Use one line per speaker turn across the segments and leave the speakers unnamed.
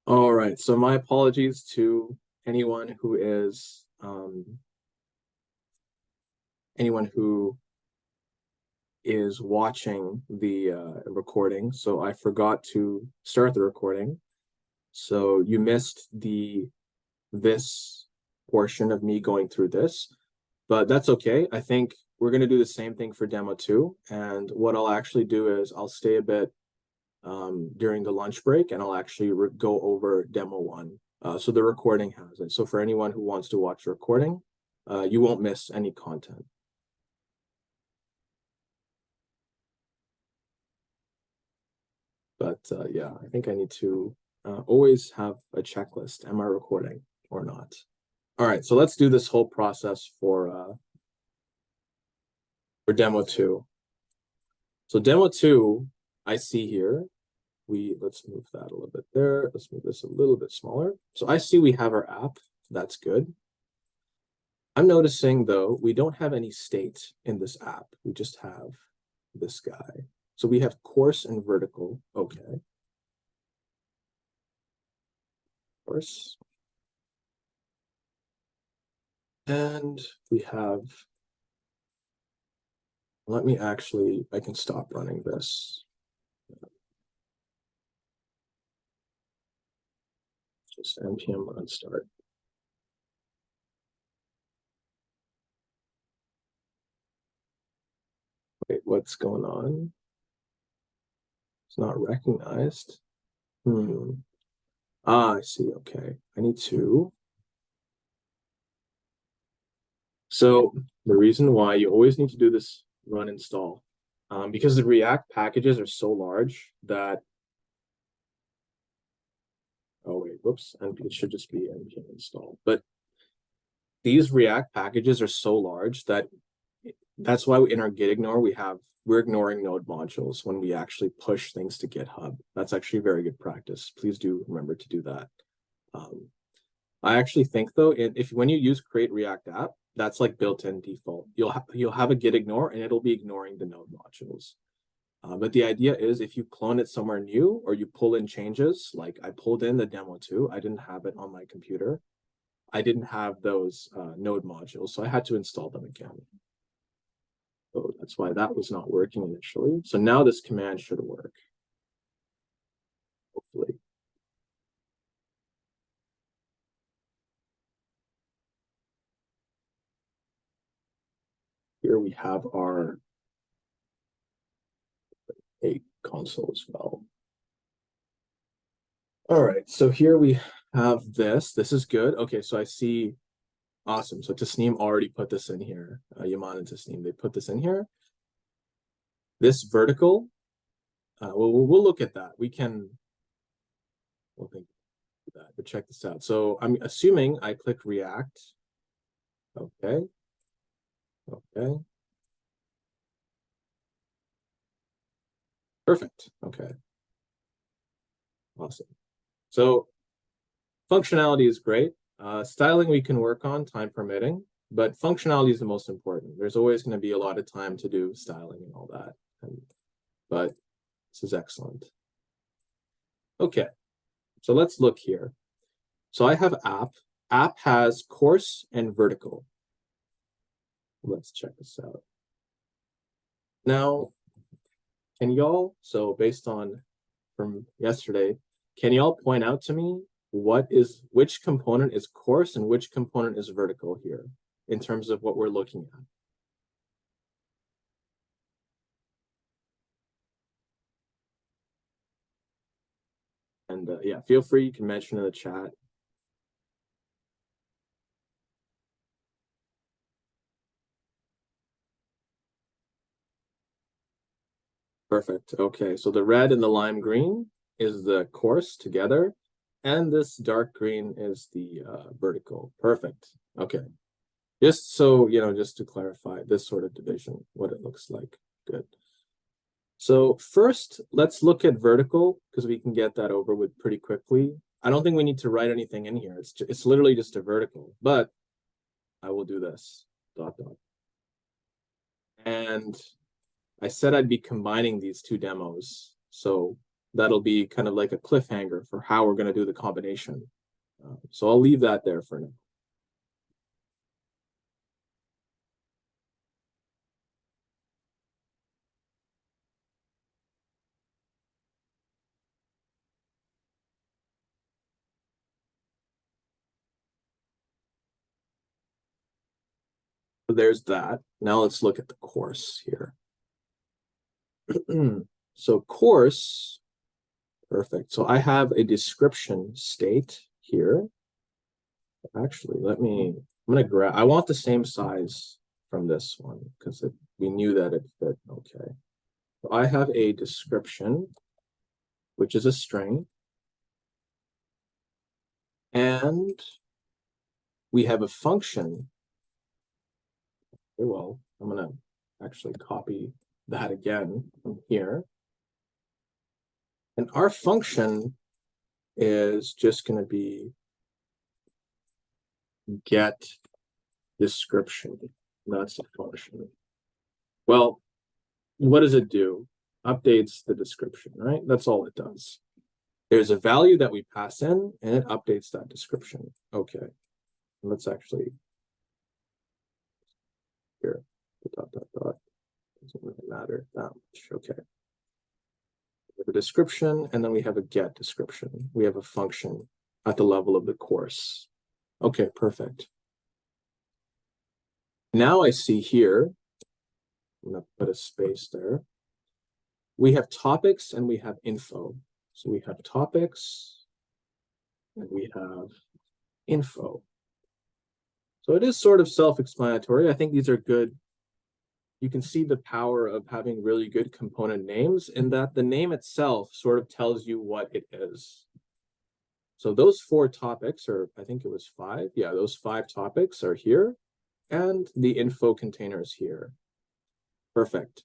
All right, so my apologies to anyone who is watching the recording. So I forgot to start the recording. So you missed this portion of me going through this, but that's okay. I think we're going to do the same thing for demo two. And what I'll actually do is I'll stay a bit during the lunch break, and I'll actually go over demo one. So the recording has it. So for anyone who wants to watch the recording, you won't miss any content. But yeah, I think I need to always have a checklist. Am I recording or not? All right, so let's do this whole process for demo two. So demo two, I see here, let's move that a little bit there. Let's move this a little bit smaller. So I see we have our app. That's good. I'm noticing, though, we don't have any state in this app. We just have this guy. So we have coarse and vertical. Okay. Coarse. And we have, I can stop running this. Just npm run start. Wait, what's going on? It's not recognized. I see. Okay. I need to. So the reason why you always need to do this run install, because the React packages are so large that, oh wait, whoops, and it should just be npm install. But these React packages are so large that that's why in our git ignore we're ignoring node modules when we actually push things to GitHub. That's actually very good practice. Please do remember to do that. I actually think though, when you use create React app, that's like built-in default. You'll have a git ignore and it'll be ignoring the node modules. But the idea is if you clone it somewhere new or you pull in changes, like I pulled in the demo two, I didn't have it on my computer. I didn't have those node modules, so I had to install them again. So that's why that was not working initially. So now this command should work, hopefully. Here we have our a console as well. All right, so here we have this. This is good. Okay, so I see. Awesome. So Tasneem already put this in here. Yaman and Tasneem, they put this in here. This vertical, we'll look at that. We'll think of that, but check this out. So I'm assuming I click React. Okay. Okay. Perfect. Okay. Awesome. So functionality is great. Styling we can work on, time permitting, but functionality is the most important. There's always going to be a lot of time to do styling and all that. But this is excellent. Okay, so let's look here. So I have app. App has coarse and vertical. Let's check this out. Now, can y'all, so based on from yesterday, can y'all point out to me which component is coarse and which component is vertical here in terms of what we're looking at? And yeah, feel free, you can mention in the chat. Perfect. Okay, so the red and the lime green is the coarse together, and this dark green is the vertical. Perfect. Okay. Just so, just to clarify this sort of division, what it looks like. Good. So first, let's look at vertical because we can get that over with pretty quickly. I don't think we need to write anything in here. It's literally just a vertical, but I will do this, ... And I said I'd be combining these two demos. So that'll be kind of like a cliffhanger for how we're going to do the combination. So I'll leave that there for now. So there's that. Now let's look at the course here. So course, perfect. So I have a description state here. Actually, I'm gonna grab, I want the same size from this one because we knew that it fit. Okay. So I have a description, which is a string. And we have a function. Well, I'm gonna actually copy that again from here. And our function is just going to be get description. That's the function. Well, what does it do? Updates the description, right? That's all it does. There's a value that we pass in, and it updates that description. Okay. Let's actually here. Dot, dot, dot. Doesn't really matter that much. Okay. We have a description, and then we have a get description. We have a function at the level of the course. Okay, perfect. Now I see here, I'm going to put a space there. We have topics and we have info. So we have topics and we have info. So it is sort of self-explanatory. I think these are good. You can see the power of having really good component names in that the name itself sort of tells you what it is. So those 4 topics, or I think it was 5. Yeah, those 5 topics are here. And the info container is here. Perfect.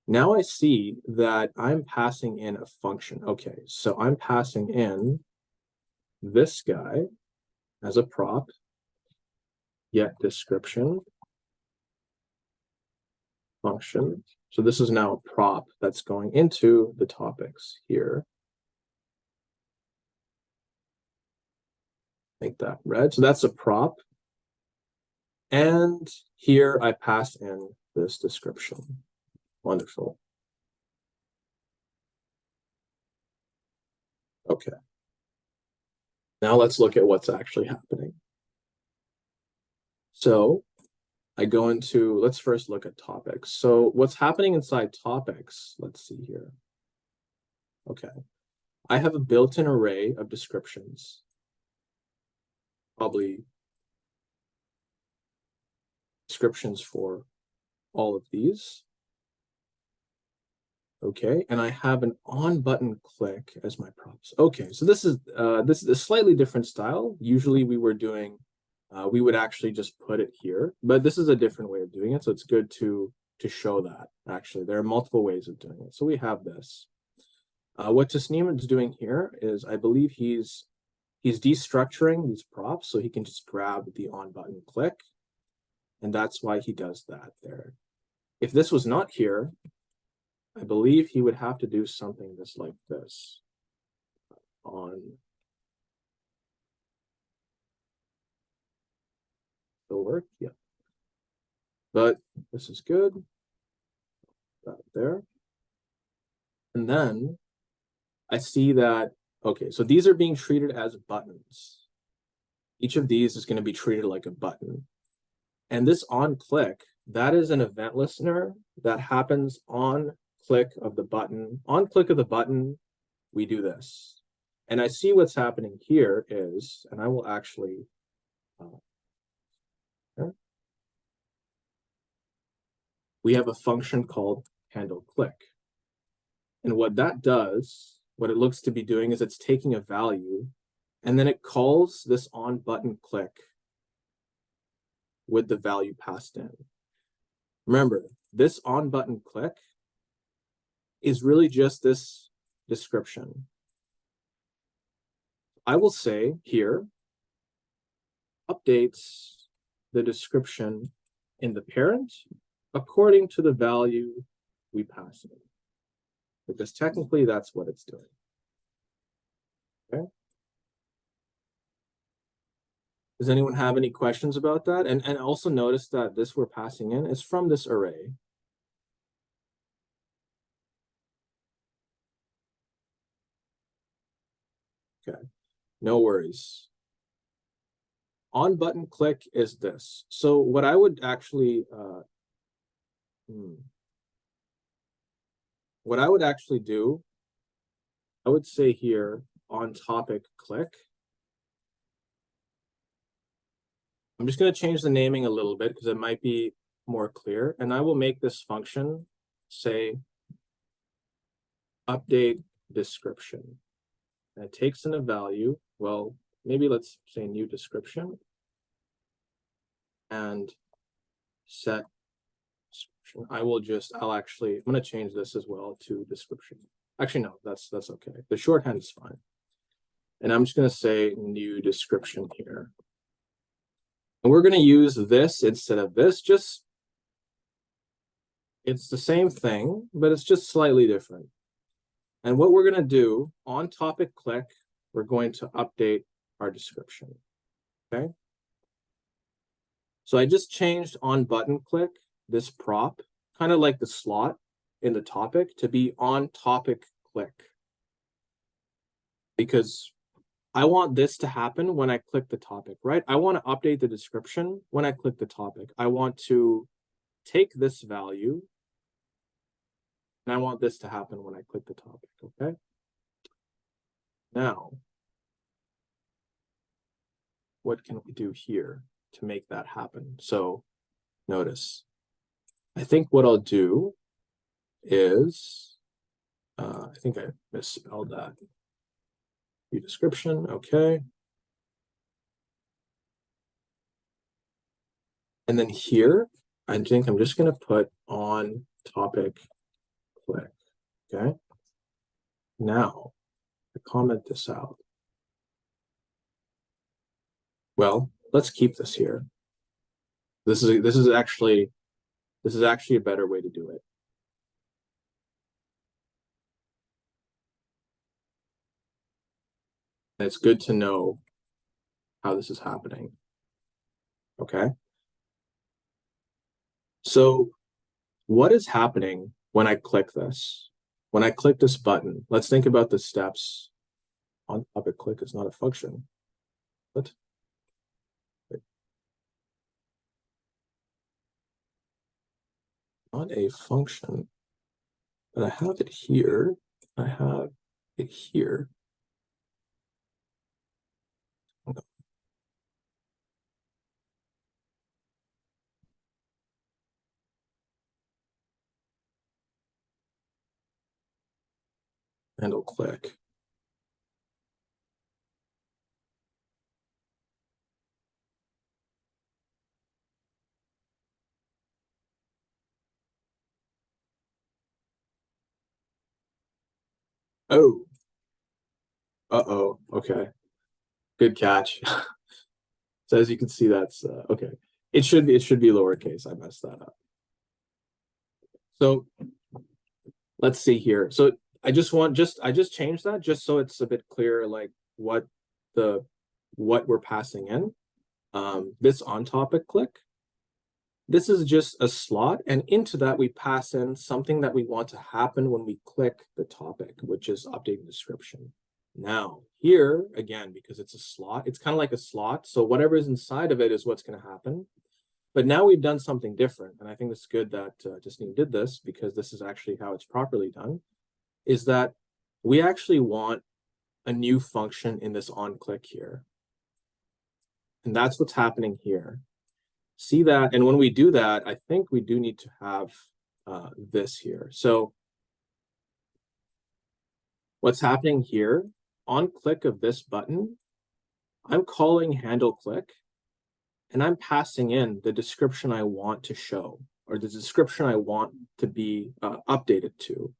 Now I see that I'm passing in a function. Okay, so I'm passing in this guy as a prop, get description function. So this is now a prop that's going into the topics here. Make that red. So that's a prop. And here I pass in this description. Wonderful. Okay. Now let's look at what's actually happening. So I go into, let's first look at topics. So what's happening inside topics, let's see here. Okay. I have a built-in array of descriptions. Probably descriptions for all of these. Okay, and I have an on button click as my props. Okay, so this is a slightly different style. Usually we were doing, we would actually just put it here, but this is a different way of doing it. So it's good to show that actually there are multiple ways of doing it. So we have this. What Tasneem is doing here is I believe he's destructuring these props so he can just grab the on button click, and that's why he does that there. If this was not here, I believe he would have to do something just like this on the work. Yeah. But this is good. That there. And then I see that, okay, so these are being treated as buttons. Each of these is going to be treated like a button. And this on click, that is an event listener that happens on click of the button. On click of the button, we do this. And I see what's happening here is, and I will actually, we have a function called handle click. And what that does, what it looks to be doing is it's taking a value and then it calls this on button click with the value passed in. Remember, this on button click is really just this description. I will say here, updates the description in the parent according to the value we pass in. because technically that's what it's doing. Okay. Does anyone have any questions about that? And also notice that this we're passing in is from this array. Okay, no worries. On button click is this. So what I would actually do, I would say here on topic click. I'm just going to change the naming a little bit because it might be more clear. And I will make this function say update description. And it takes in a value. Well, maybe let's say new description and set description. I'm going to change this as well to description. Actually, no, that's okay. The shorthand is fine. And I'm just going to say new description here. And we're going to use this instead of this. It's the same thing, but it's just slightly different. And what we're going to do on topic click, we're going to update our description. Okay. So I just changed on button click, this prop, kind of like the slot in the topic, to be on topic click. Because I want this to happen when I click the topic, right? I want to update the description when I click the topic. I want to take this value, and I want this to happen when I click the topic, okay? Now, what can we do here to make that happen? So notice, I think what I'll do is, I think I misspelled that. View description, okay. And then here, I think I'm just going to put on topic click, okay? Now, I comment this out. Well, let's keep this here. This is actually a better way to do it. And it's good to know how this is happening. Okay. So what is happening when I click this? When I click this button, let's think about the steps. On topic click is not a function. What? Wait. Not a function. But I have it here. I have it here. And I'll click. Oh. Uh-oh. Okay. Good catch. So as you can see, that's okay. It should be lowercase. I messed that up. So let's see here. So I just changed that just so it's a bit clearer, like what we're passing in. This on topic click. This is just a slot, and into that we pass in something that we want to happen when we click the topic, which is updating description. Now here again, because it's a slot, it's kind of like a slot. So whatever is inside of it is what's going to happen. But now we've done something different, and I think it's good that Justine did this because this is actually how it's properly done, is that we actually want a new function in this on click here. And that's what's happening here. See that? And when we do that, I think we do need to have this here. So what's happening here, on click of this button, I'm calling handle click, and I'm passing in the description I want to show, or the description I want to be updated to.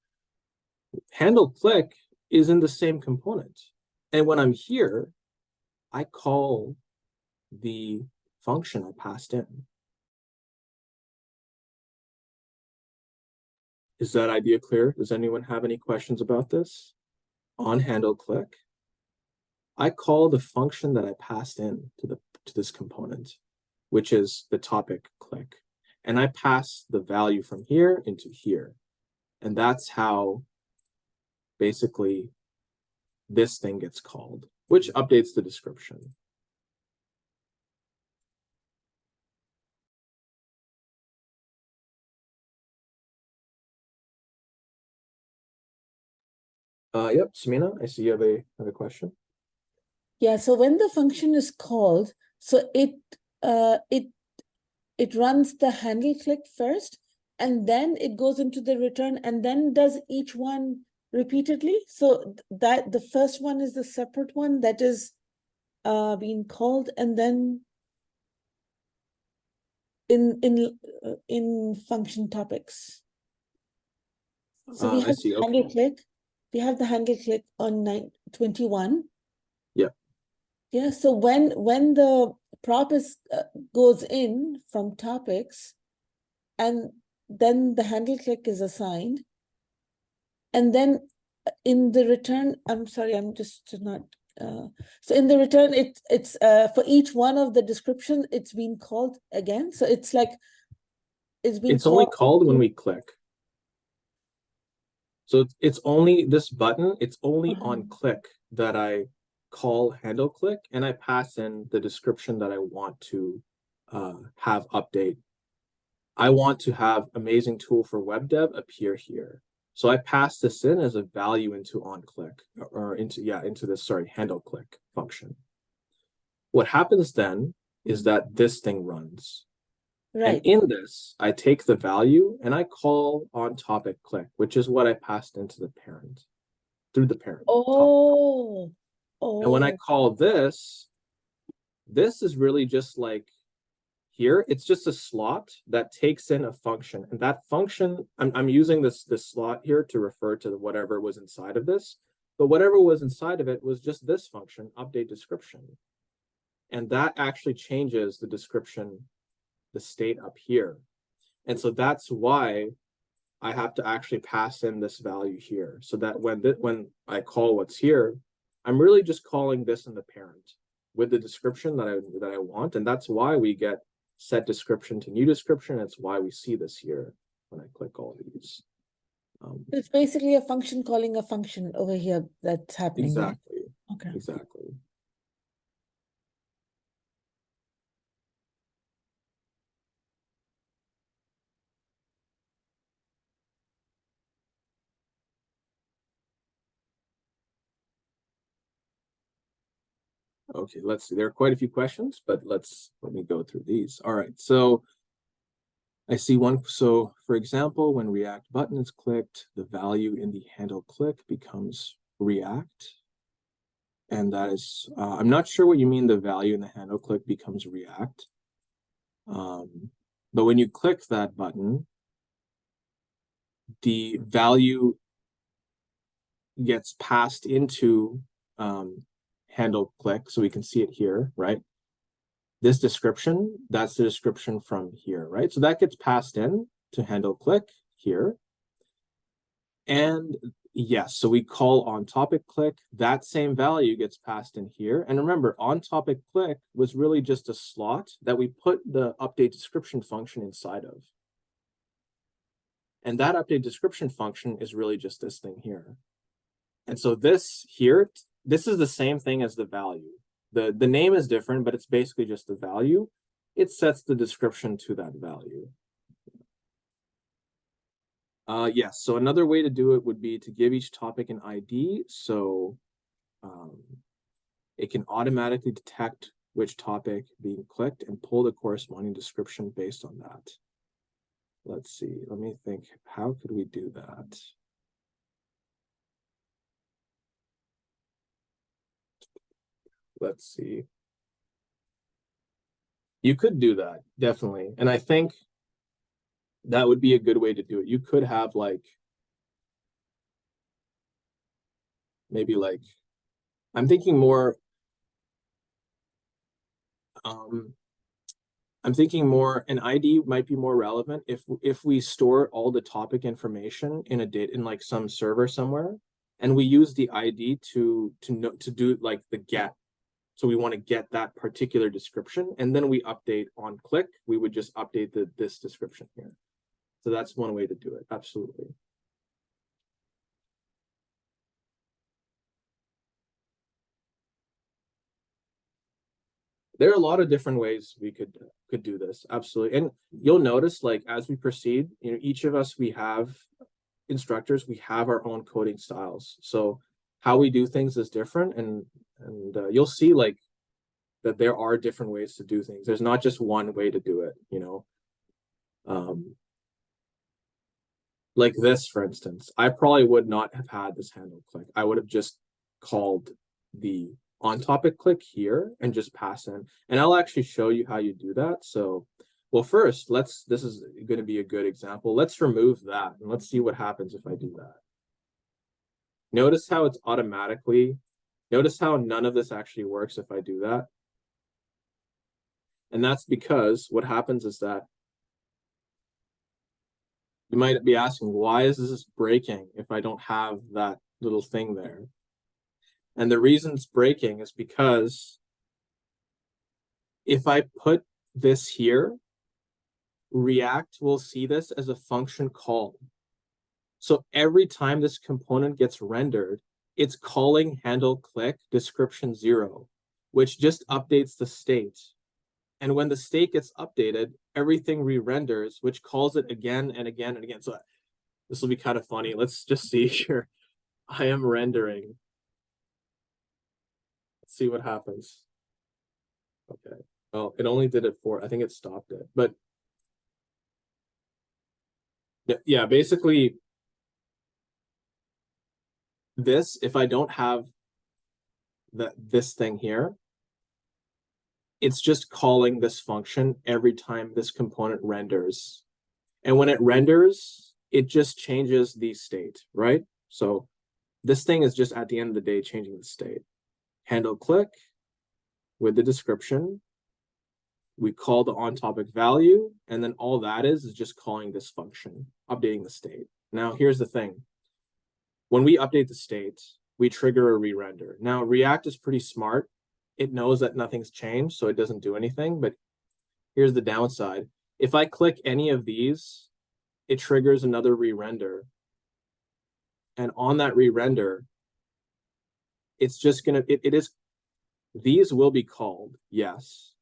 Handle click is in the same component. And when I'm here, I call the function I passed in. Is that idea clear? Does anyone have any questions about this? On handle click, I call the function that I passed in to this component, which is the topic click. And I pass the value from here into here. And that's how basically this thing gets called, which updates the description. Yep, Samina, I see you have a question.
Yeah, so when the function is called, so it runs the handle click first, and then it goes into the return, and then does each one repeatedly. So that the first one is the separate one that is being called, and then in function topics. So we
I
have
see.
the
Okay.
handle click. We have the handle click on 21.
Yeah.
Yeah. So when the prop is goes in from topics, and then the handle click is assigned, and then in the return, I'm sorry, I'm just not. So in the return, it's for each one of the description, it's been called again. So it's like it's been
It's only
called
called when we click. So it's only this button, it's only
Uh-huh.
on click that I call handle click, and I pass in the description that I want to have update. I want to have amazing tool for web dev appear here. So I pass this in as a value into on click or into this, sorry, handle click function. What happens then is that this thing runs. And
Right.
in this, I take the value and I call on topic click, which is what I passed into the parent through the parent topic.
Oh,
And when I
oh,
call this is really just like here, it's just a slot that takes in a function. And that function, I'm using this slot here to refer to whatever was inside of this. But whatever was inside of it was just this function, update description. And that actually changes the description, the state up here. And so that's why I have to actually pass in this value here, so that when I call what's here, I'm really just calling this in the parent with the description that I want, and that's why we get set description to new description. It's why we see this here when I click all these.
it's basically a function calling a function over here that's happening.
Exactly.
Right? Okay.
Exactly. Okay, let's see. There are quite a few questions, but let me go through these. All right, so I see one. So for example, when React button is clicked, the value in the handle click becomes React. And that is, I'm not sure what you mean the value in the handle click becomes React. But when you click that button, the value gets passed into handle click. So we can see it here, right? This description, that's the description from here, right? So that gets passed in to handle click here. And yes, so we call on topic click, that same value gets passed in here. And remember, on topic click was really just a slot that we put the update description function inside of. And that update description function is really just this thing here. And so this here, this is the same thing as the value. The name is different, but it's basically just the value. It sets the description to that value. Yes, so another way to do it would be to give each topic an ID. So it can automatically detect which topic being clicked and pull the corresponding description based on that. Let's see, let me think, how could we do that? Let's see. You could do that, definitely. And I think that would be a good way to do it. You could have like, maybe like, I'm thinking more, I'm thinking more an ID might be more relevant if we store all the topic information in a data in like some server somewhere, and we use the ID to do like the get. So we want to get that particular description, and then we update on click. We would just update this description here. So that's one way to do it. Absolutely. There are a lot of different ways we could do this. Absolutely. And you'll notice, like, as we proceed, you know, each of us, we have instructors, we have our own coding styles. So how we do things is different, and you'll see like that there are different ways to do things. There's not just one way to do it, you know. Like this, for instance, I probably would not have had this handle click. I would have just called the on topic click here and just pass in. And I'll actually show you how you do that. So, well, first, this is going to be a good example. Let's remove that and let's see what happens if I do that. Notice how it's automatically, notice how none of this actually works if I do that. And that's because what happens is that you might be asking, why is this breaking if I don't have that little thing there? And the reason it's breaking is because if I put this here, React will see this as a function call. So every time this component gets rendered, it's calling handle click description 0, which just updates the state. And when the state gets updated, everything re-renders, which calls it again and again and again. So this will be kind of funny. Let's just see here. I am rendering. Let's see what happens. Okay. Well, it only did it for, I think it stopped it. But yeah, basically this, if I don't have this thing here, it's just calling this function every time this component renders. And when it renders, it just changes the state, right? So this thing is just at the end of the day changing the state. Handle click with the description. We call the on topic value, and then all that is just calling this function, updating the state. Now, here's the thing. When we update the state, we trigger a re-render. Now, React is pretty smart. It knows that nothing's changed, so it doesn't do anything. But here's the downside. If I click any of these, it triggers another re-render. And on that re-render, it's just going to, these will be called, yes.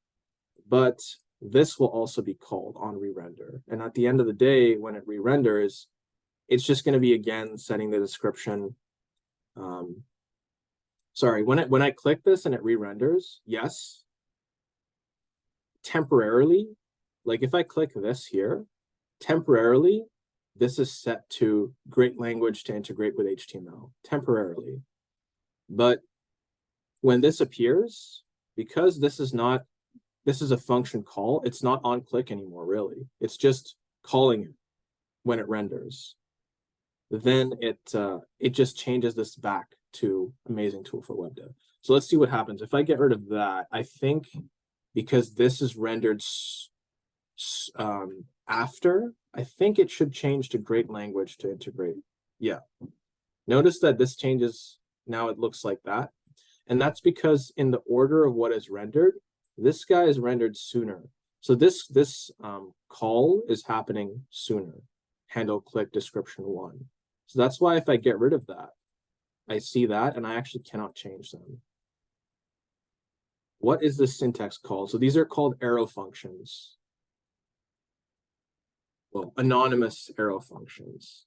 But this will also be called on re-render. And at the end of the day, when it re-renders, it's just going to be, again, setting the description. Sorry, when I click this and it re-renders, yes, temporarily, like if I click this here, temporarily, this is set to great language to integrate with HTML, temporarily. But when this appears, because this is a function call, it's not on click anymore, really. It's just calling it when it renders. Then it just changes this back to amazing tool for web dev. So let's see what happens. If I get rid of that, I think because this is rendered after, I think it should change to great language to integrate. Yeah. Notice that this changes, now it looks like that. And that's because in the order of what is rendered, this guy is rendered sooner. So this call is happening sooner. Handle click description 1. So that's why if I get rid of that, I see that and I actually cannot change them. What is the syntax called? So these are called arrow functions. Well, anonymous arrow functions.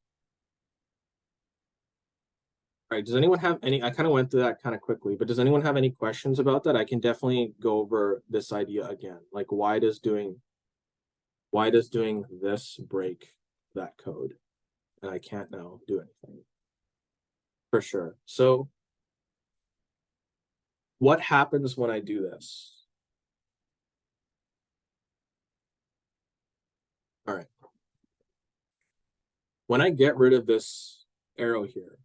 All right, does anyone have any, I kind of went through that kind of quickly, but does anyone have any questions about that? I can definitely go over this idea again. Like why does doing this break that code? And I can't now do anything. For sure. So what happens when I do this? All right. When I get rid of this arrow here,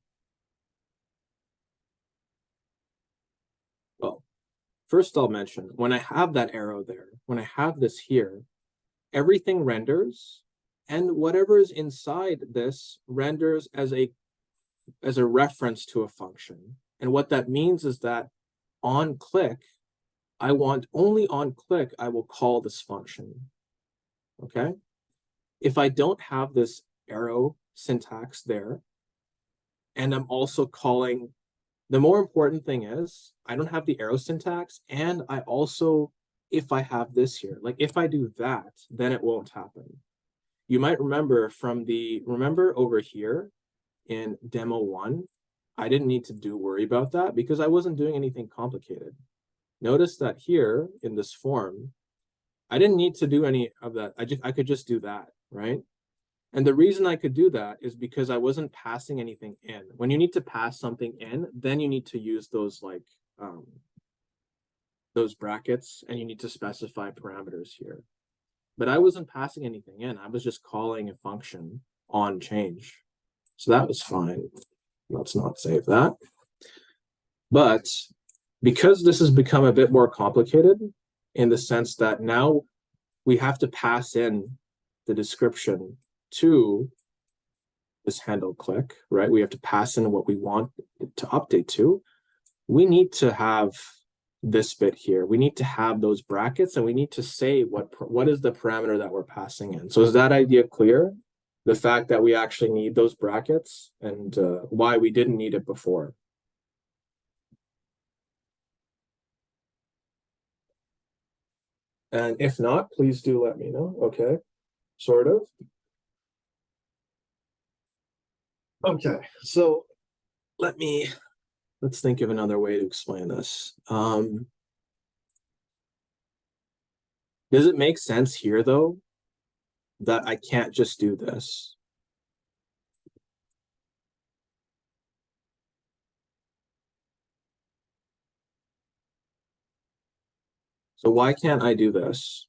well, first I'll mention, when I have that arrow there, when I have this here, everything renders, and whatever is inside this renders as a reference to a function. And what that means is that on click, only on click, I will call this function. Okay? If I don't have this arrow syntax there, and I'm also calling, the more important thing is I don't have the arrow syntax, and I also, if I have this here, like if I do that, then it won't happen. You might remember remember over here in demo 1, I didn't need to worry about that because I wasn't doing anything complicated. Notice that here in this form, I didn't need to do any of that. I could just do that, right? And the reason I could do that is because I wasn't passing anything in. When you need to pass something in, then you need to use those those brackets, and you need to specify parameters here. But I wasn't passing anything in. I was just calling a function on change. So that was fine. Let's not save that. But because this has become a bit more complicated in the sense that now we have to pass in the description to this handle click, right? We have to pass in what we want it to update to. We need to have this bit here. We need to have those brackets, and we need to say what is the parameter that we're passing in. So is that idea clear? The fact that we actually need those brackets and why we didn't need it before. And if not, please do let me know. Okay, sort of. Okay, so let's think of another way to explain this. Does it make sense here though that I can't just do this? So why can't I do this?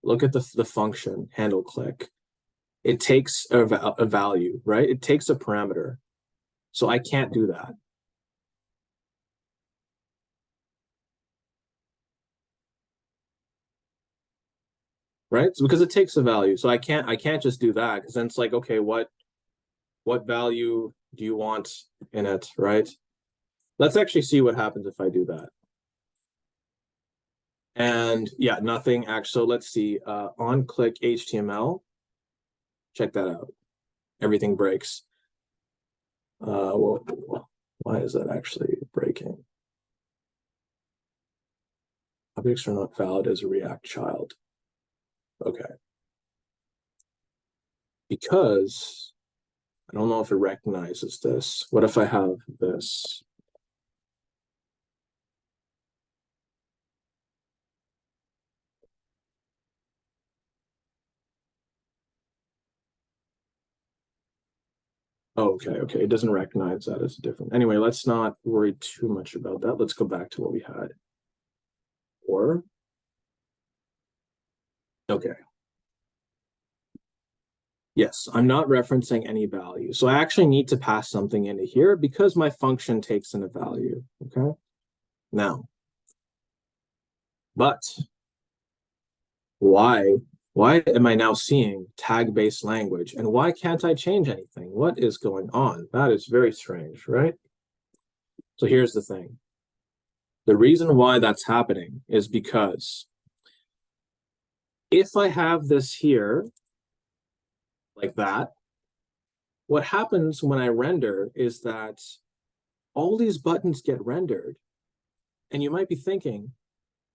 Look at the function handle click. It takes a value, right? It takes a parameter. So I can't do that. Right? So because it takes a value. So I can't just do that, because then it's like, okay, what value do you want in it, right? Let's actually see what happens if I do that. And yeah, nothing actually. So let's see, on click HTML, check that out. Everything breaks. Well, why is that actually breaking? Objects are not valid as a React child. Okay. Because I don't know if it recognizes this. What if I have this? Oh, okay. It doesn't recognize that as different. Anyway, let's not worry too much about that. Let's go back to what we had. Or, okay. Yes, I'm not referencing any value. So I actually need to pass something into here because my function takes in a value, okay? Now, but why am I now seeing tag-based language, and why can't I change anything? What is going on? That is very strange, right? So here's the thing. The reason why that's happening is because if I have this here, like that, what happens when I render is that all these buttons get rendered. And you might be thinking,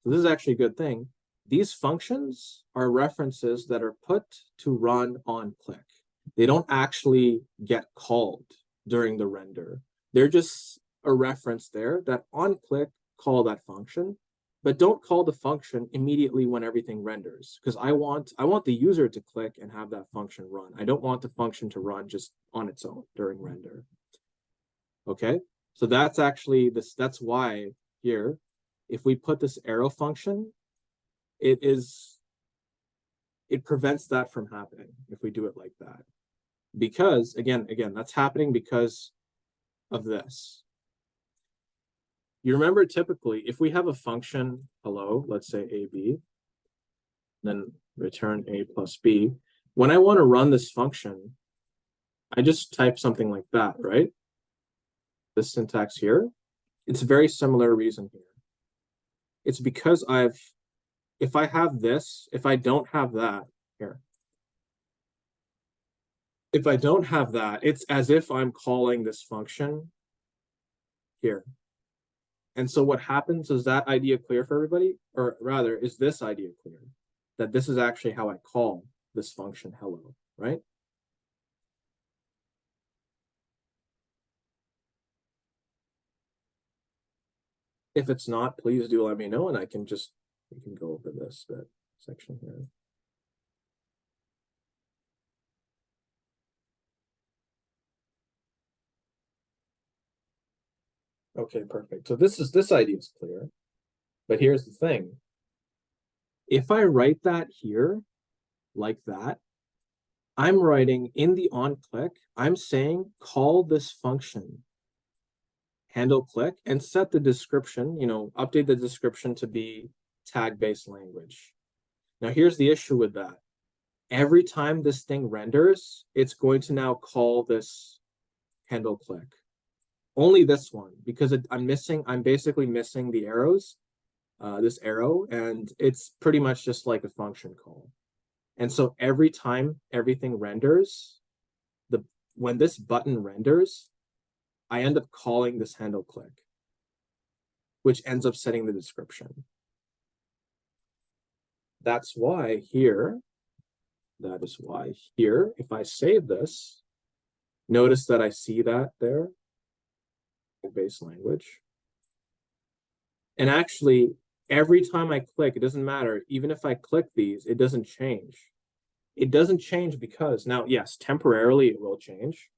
this is actually a good thing. These functions are references that are put to run on click. They don't actually get called during the render. They're just a reference there that on click call that function, but don't call the function immediately when everything renders, because I want the user to click and have that function run. I don't want the function to run just on its own during render. Okay, so that's actually this. That's why here, if we put this arrow function, it prevents that from happening if we do it like that. Because again, that's happening because of this. You remember typically if we have a function hello, let's say AB, then return A plus B. When I want to run this function, I just type something like that, right? This syntax here. It's a very similar reason here. It's because if I have this, if I don't have that here, if I don't have that, it's as if I'm calling this function here. And so what happens, is that idea clear for everybody? Or rather, is this idea clear? That this is actually how I call this function hello, right? If it's not, please do let me know, and we can go over this section here. Okay, perfect. So this idea is clear, but here's the thing. If I write that here like that, I'm writing in the onClick, I'm saying call this function handle click and set the description, update the description to be tag-based language. Now here's the issue with that. Every time this thing renders, it's going to now call this handle click. Only this one, because I'm basically missing the arrows, this arrow, and it's pretty much just like a function call. And so every time everything renders, when this button renders, I end up calling this handle click, which ends up setting the description. That is why here, if I save this, notice that I see that there, base language. And actually, every time I click, it doesn't matter. Even if I click these, it doesn't change. It doesn't change because now, yes, temporarily it will change.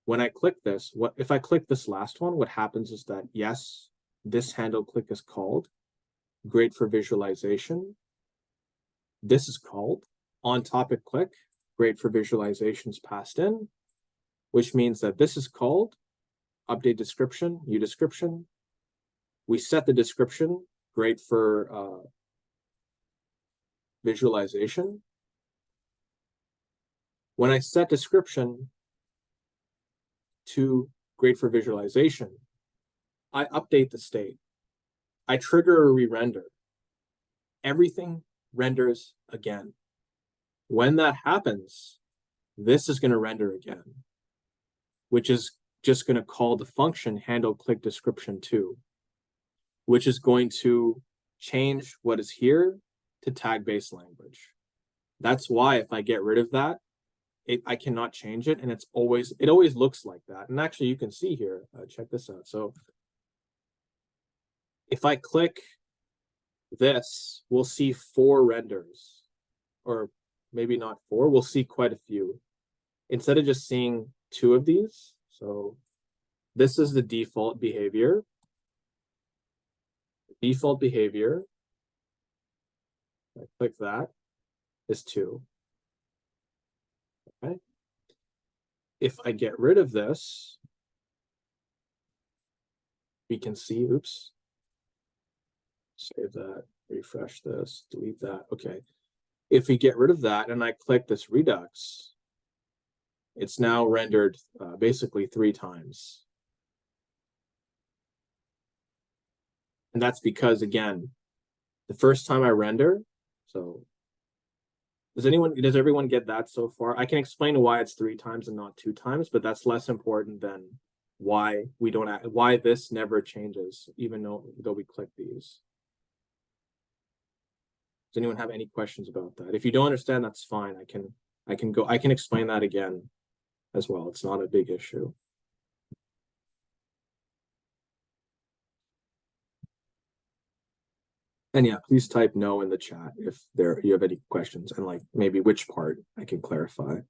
When I click this, if I click this last one, what happens is that, yes, this handle click is called. Great for visualization. This is called. On topic click, great for visualizations passed in, which means that this is called. Update description, new description. We set the description, great for visualization. When I set description to great for visualization, I update the state. I trigger a re-render. Everything renders again. When that happens, this is going to render again, which is just going to call the function handle click description to, which is going to change what is here to tag-based language. That's why if I get rid of that, I cannot change it, and it always looks like that. And actually, you can see here. Check this out. So if I click this, we'll see 4 renders, or maybe not 4. We'll see quite a few instead of just seeing 2 of these. So this is the default behavior. The default behavior, I click that, is 2. Okay. If I get rid of this, we can see, oops, save that, refresh this, delete that. Okay. If we get rid of that and I click this redux, it's now rendered basically 3 times. And that's because, again, the first time I render, so does everyone get that so far? I can explain why it's 3 times and not 2 times, but that's less important than why this never changes, even though we click these. Does anyone have any questions about that? If you don't understand, that's fine. I can explain that again as well. It's not a big issue. And yeah, please type no in the chat if you have any questions, and like maybe which part I can clarify.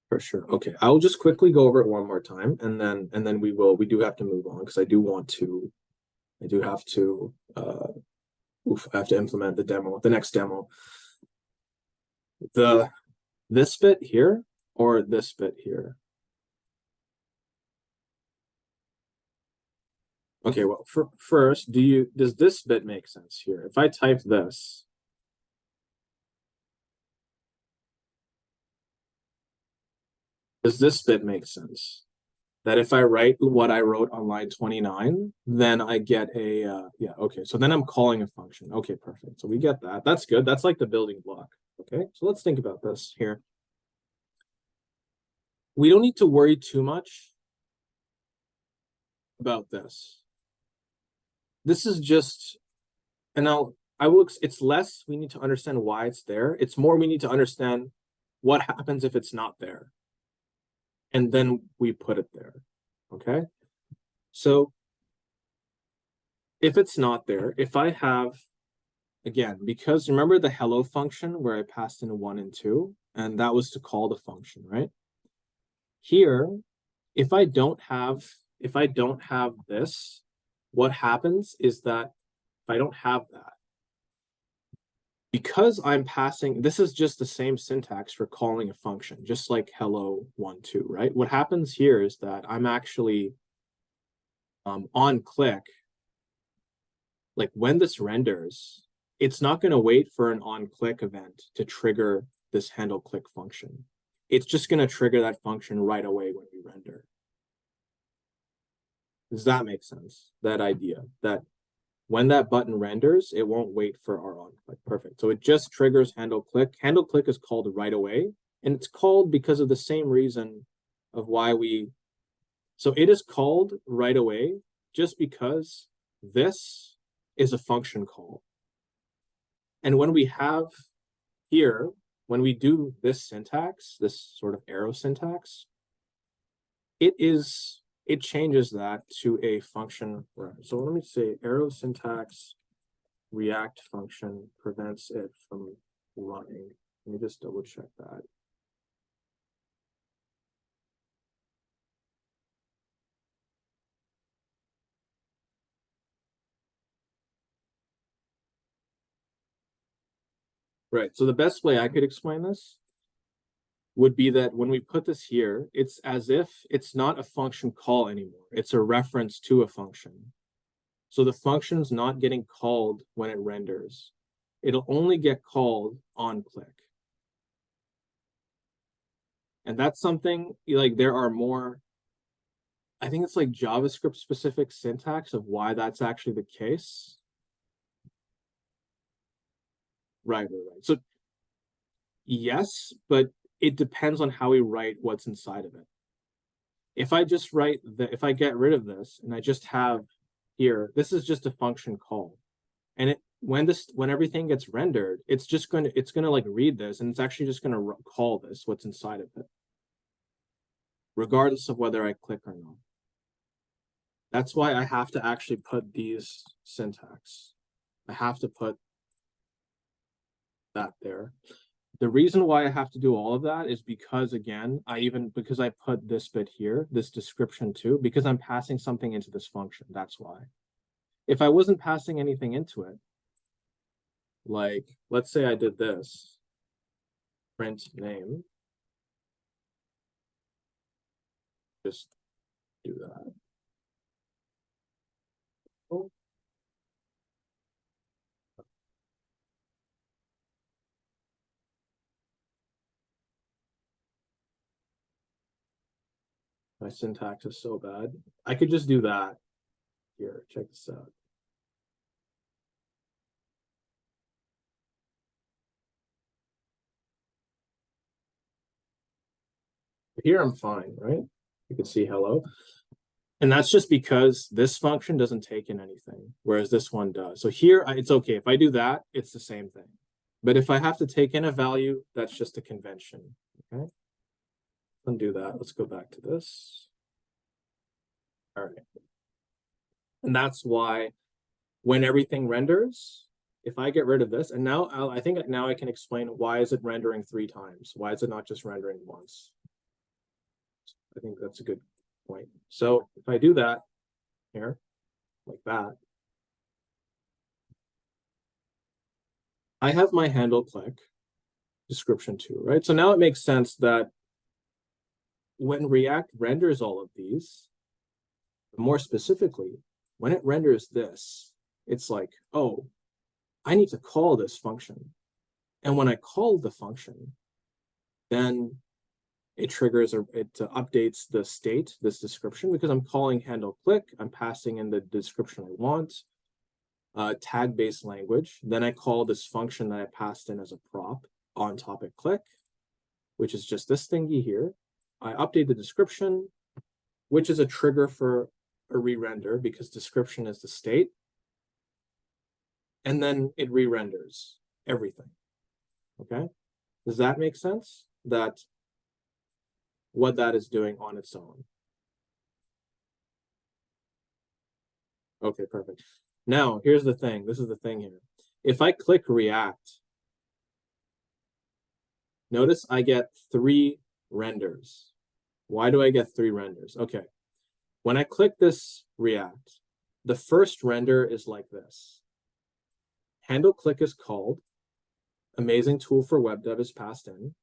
For sure. Okay, I'll just quickly go over it one more time, and then we do have to move on because I have to implement the next demo. This bit here or this bit here. Okay, well, first, does this bit make sense here? If I type this, does this bit make sense? That if I write what I wrote on line 29, then I get a, yeah, okay. So then I'm calling a function. Okay, perfect. So we get that. That's good. That's like the building block. Okay, so let's think about this here. We don't need to worry too much about this. This is just, and it's less we need to understand why it's there. It's more we need to understand what happens if it's not there. And then we put it there. Okay, so if it's not there, if I have, again, because remember the hello function where I passed in 1 and 2, and that was to call the function, right? Here, if I don't have this, what happens is that if I don't have that, because I'm passing, this is just the same syntax for calling a function, just like hello 1, 2, right? What happens here is that I'm actually on click, like when this renders, it's not going to wait for an on click event to trigger this handle click function. It's just going to trigger that function right away when we render. Does that make sense? That idea that when that button renders, it won't wait for our on click. Perfect. So it just triggers handle click. Handle click is called right away. And it's called because of the same reason of why so it is called right away just because this is a function call. And when we have here, when we do this syntax, this sort of arrow syntax, it changes that to a function. So let me say arrow syntax React function prevents it from running. Let me just double check that. Right, so the best way I could explain this would be that when we put this here, it's as if it's not a function call anymore. It's a reference to a function. So the function's not getting called when it renders. It'll only get called on click. And that's something like there are more, I think it's like JavaScript specific syntax of why that's actually the case. Right. So yes, but it depends on how we write what's inside of it. If I just write if I get rid of this and I just have here, this is just a function call. And when everything gets rendered, it's going to like read this and it's actually just going to call this what's inside of it, regardless of whether I click or not. That's why I have to actually put these syntax. I have to put that there. The reason why I have to do all of that is because, again, because I put this bit here, this description too, because I'm passing something into this function. That's why. If I wasn't passing anything into it, like, let's say I did this, print name, just do that. Oh. My syntax is so bad. I could just do that. Here, check this out. Here I'm fine, right? You can see hello. And that's just because this function doesn't take in anything, whereas this one does. So here, it's okay. If I do that, it's the same thing. But if I have to take in a value, that's just a convention, okay? Undo that. Let's go back to this. All right. And that's why when everything renders, if I get rid of this, and now I think now I can explain why is it rendering 3 times? Why is it not just rendering once? I think that's a good point. So if I do that here, like that, I have my handle click description too, right? So now it makes sense that when React renders all of these, more specifically, when it renders this, it's like, oh, I need to call this function. And when I call the function, then it triggers or it updates the state, this description, because I'm calling handle click, I'm passing in the description I want, tag-based language. Then I call this function that I passed in as a prop on topic click, which is just this thingy here. I update the description, which is a trigger for a re-render because description is the state. And then it re-renders everything. Okay, does that make sense? That what that is doing on its own. Okay, perfect. Now, here's the thing. This is the thing here. If I click React, notice I get 3 renders. Why do I get 3 renders? Okay, when I click this React, the first render is like this. Handle click is called. Amazing tool for web dev is passed in.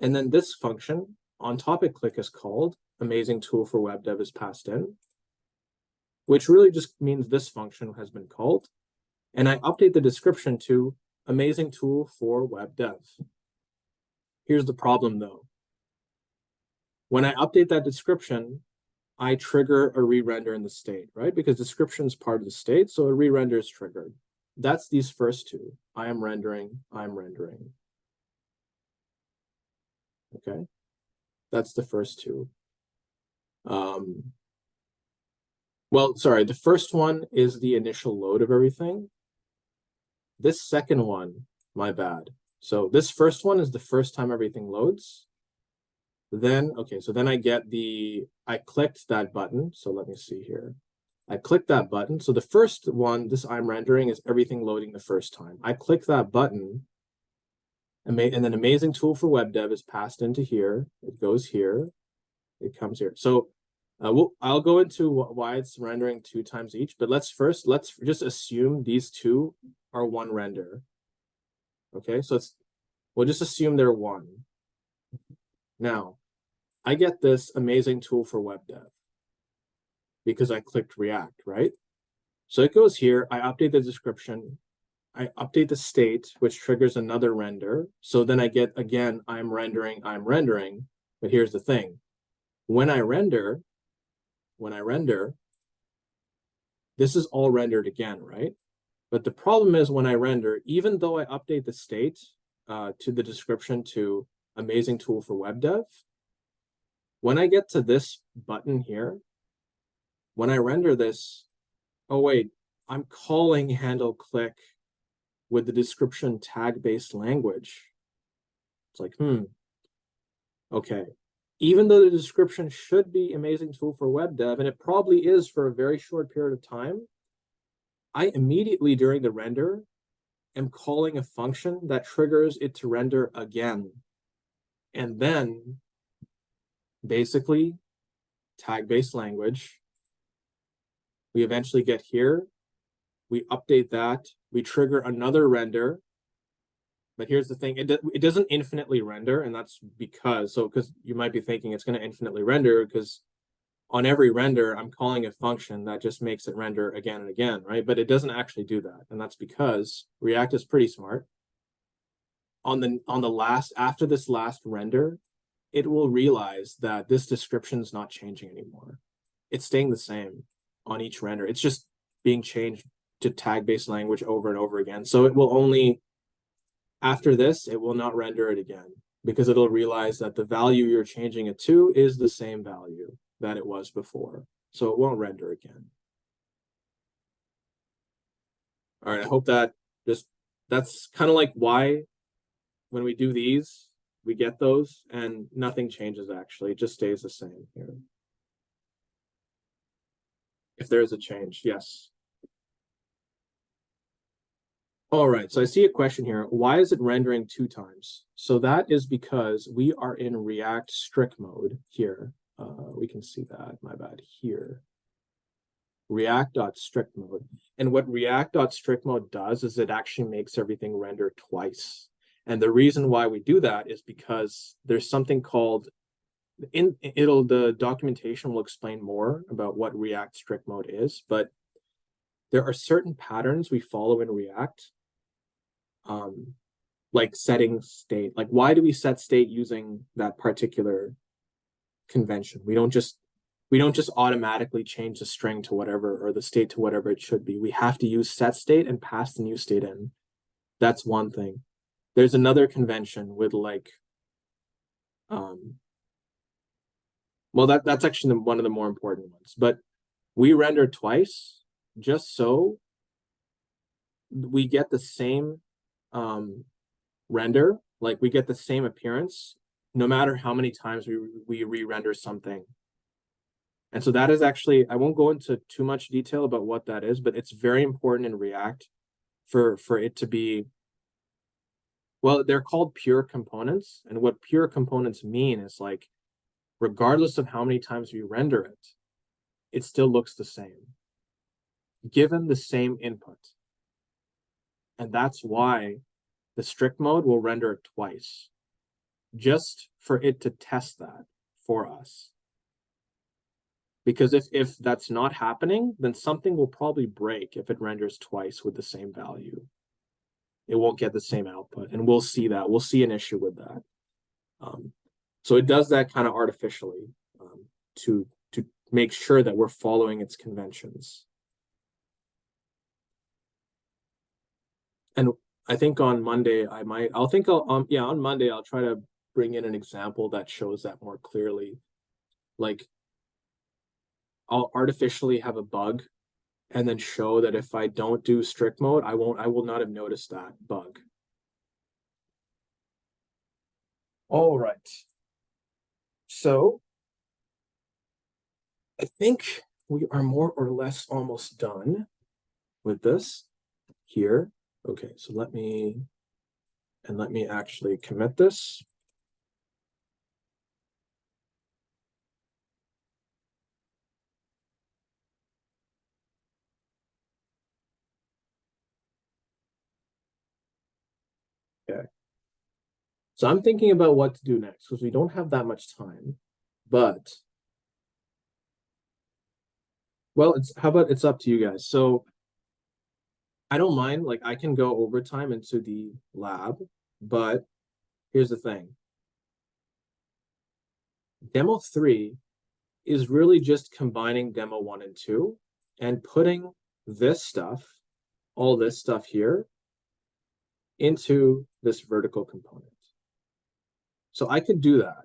And then this function on topic click is called. Amazing tool for web dev is passed in, which really just means this function has been called. And I update the description to amazing tool for web dev. Here's the problem though. When I update that description, I trigger a re-render in the state, right? Because description is part of the state, so a re-render is triggered. That's these first 2. I am rendering, I'm rendering. Okay, that's the first 2. Well, sorry, the first one is the initial load of everything. This second one, my bad. So this first one is the first time everything loads. Then, okay, so then I clicked that button. So let me see here. I clicked that button. So the first one, this I'm rendering, is everything loading the first time. I click that button, and then amazing tool for web dev is passed into here. It goes here. It comes here. So I'll go into why it's rendering 2 times each, but let's just assume these 2 are 1 render. Okay, so we'll just assume they're 1. Now, I get this amazing tool for web dev because I clicked React, right? So it goes here, I update the description, I update the state, which triggers another render. So then I get, again, I'm rendering, but here's the thing. When I render, this is all rendered again, right? But the problem is when I render, even though I update the state to the description to amazing tool for web dev, when I get to this button here, when I render this, oh wait, I'm calling handle click with the description tag-based language. It's like, okay. Even though the description should be amazing tool for web dev, and it probably is for a very short period of time, I immediately during the render am calling a function that triggers it to render again. And then basically tag-based language, we eventually get here, we update that, we trigger another render. But here's the thing, it doesn't infinitely render, and that's because you might be thinking it's going to infinitely render because on every render, I'm calling a function that just makes it render again and again, right? But it doesn't actually do that, and that's because React is pretty smart. After this last render, it will realize that this description is not changing anymore. It's staying the same on each render. It's just being changed to tag-based language over and over again. So it will only, after this, it will not render it again because it'll realize that the value you're changing it to is the same value that it was before. So it won't render again. All right, I hope that's kind of like why when we do these, we get those and nothing changes actually. It just stays the same here. If there is a change, yes. All right, so I see a question here. Why is it rendering 2 times? So that is because we are in React strict mode here. We can see that, my bad, here. React.strict mode. And what React.strict mode does is it actually makes everything render twice. And the reason why we do that is because there's something called the documentation will explain more about what React strict mode is, but there are certain patterns we follow in React, like setting state. Like, why do we set state using that particular convention? We don't just automatically change the string to whatever, or the state to whatever it should be. We have to use set state and pass the new state in. That's one thing. There's another convention with like, well, that's actually one of the more important ones, but we render twice just so we get the same render, like we get the same appearance no matter how many times we re-render something. And so that is actually, I won't go into too much detail about what that is, but it's very important in React for it to be, well, they're called pure components. And what pure components mean is like, regardless of how many times we render it, it still looks the same, given the same input. And that's why the strict mode will render it twice, just for it to test that for us. Because if that's not happening, then something will probably break if it renders twice with the same value. It won't get the same output, and we'll see that. We'll see an issue with that. So it does that kind of artificially to make sure that we're following its conventions. And I think on Monday on Monday I'll try to bring in an example that shows that more clearly. Like, I'll artificially have a bug and then show that if I don't do strict mode, I will not have noticed that bug. All right. So I think we are more or less almost done with this here. Okay, so let me actually commit this. Okay. So I'm thinking about what to do next because we don't have that much time, but well, it's up to you guys. So I don't mind, like I can go overtime into the lab, but here's the thing. Demo 3 is really just combining demo 1 and 2 and putting this stuff, all this stuff here, into this vertical component. So I could do that.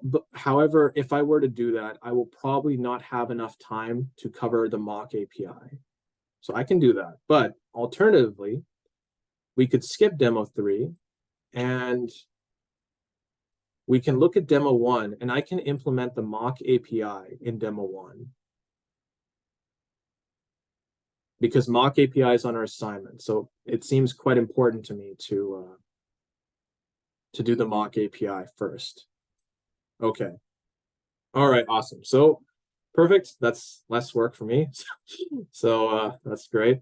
But however, if I were to do that, I will probably not have enough time to cover the MockAPI. So I can do that. But alternatively, we could skip demo 3 and we can look at demo 1 and I can implement the MockAPI in demo 1. Because MockAPI is on our assignment. So it seems quite important to me to do the MockAPI first. Okay. All right, awesome. So perfect. That's less work for me. So that's great.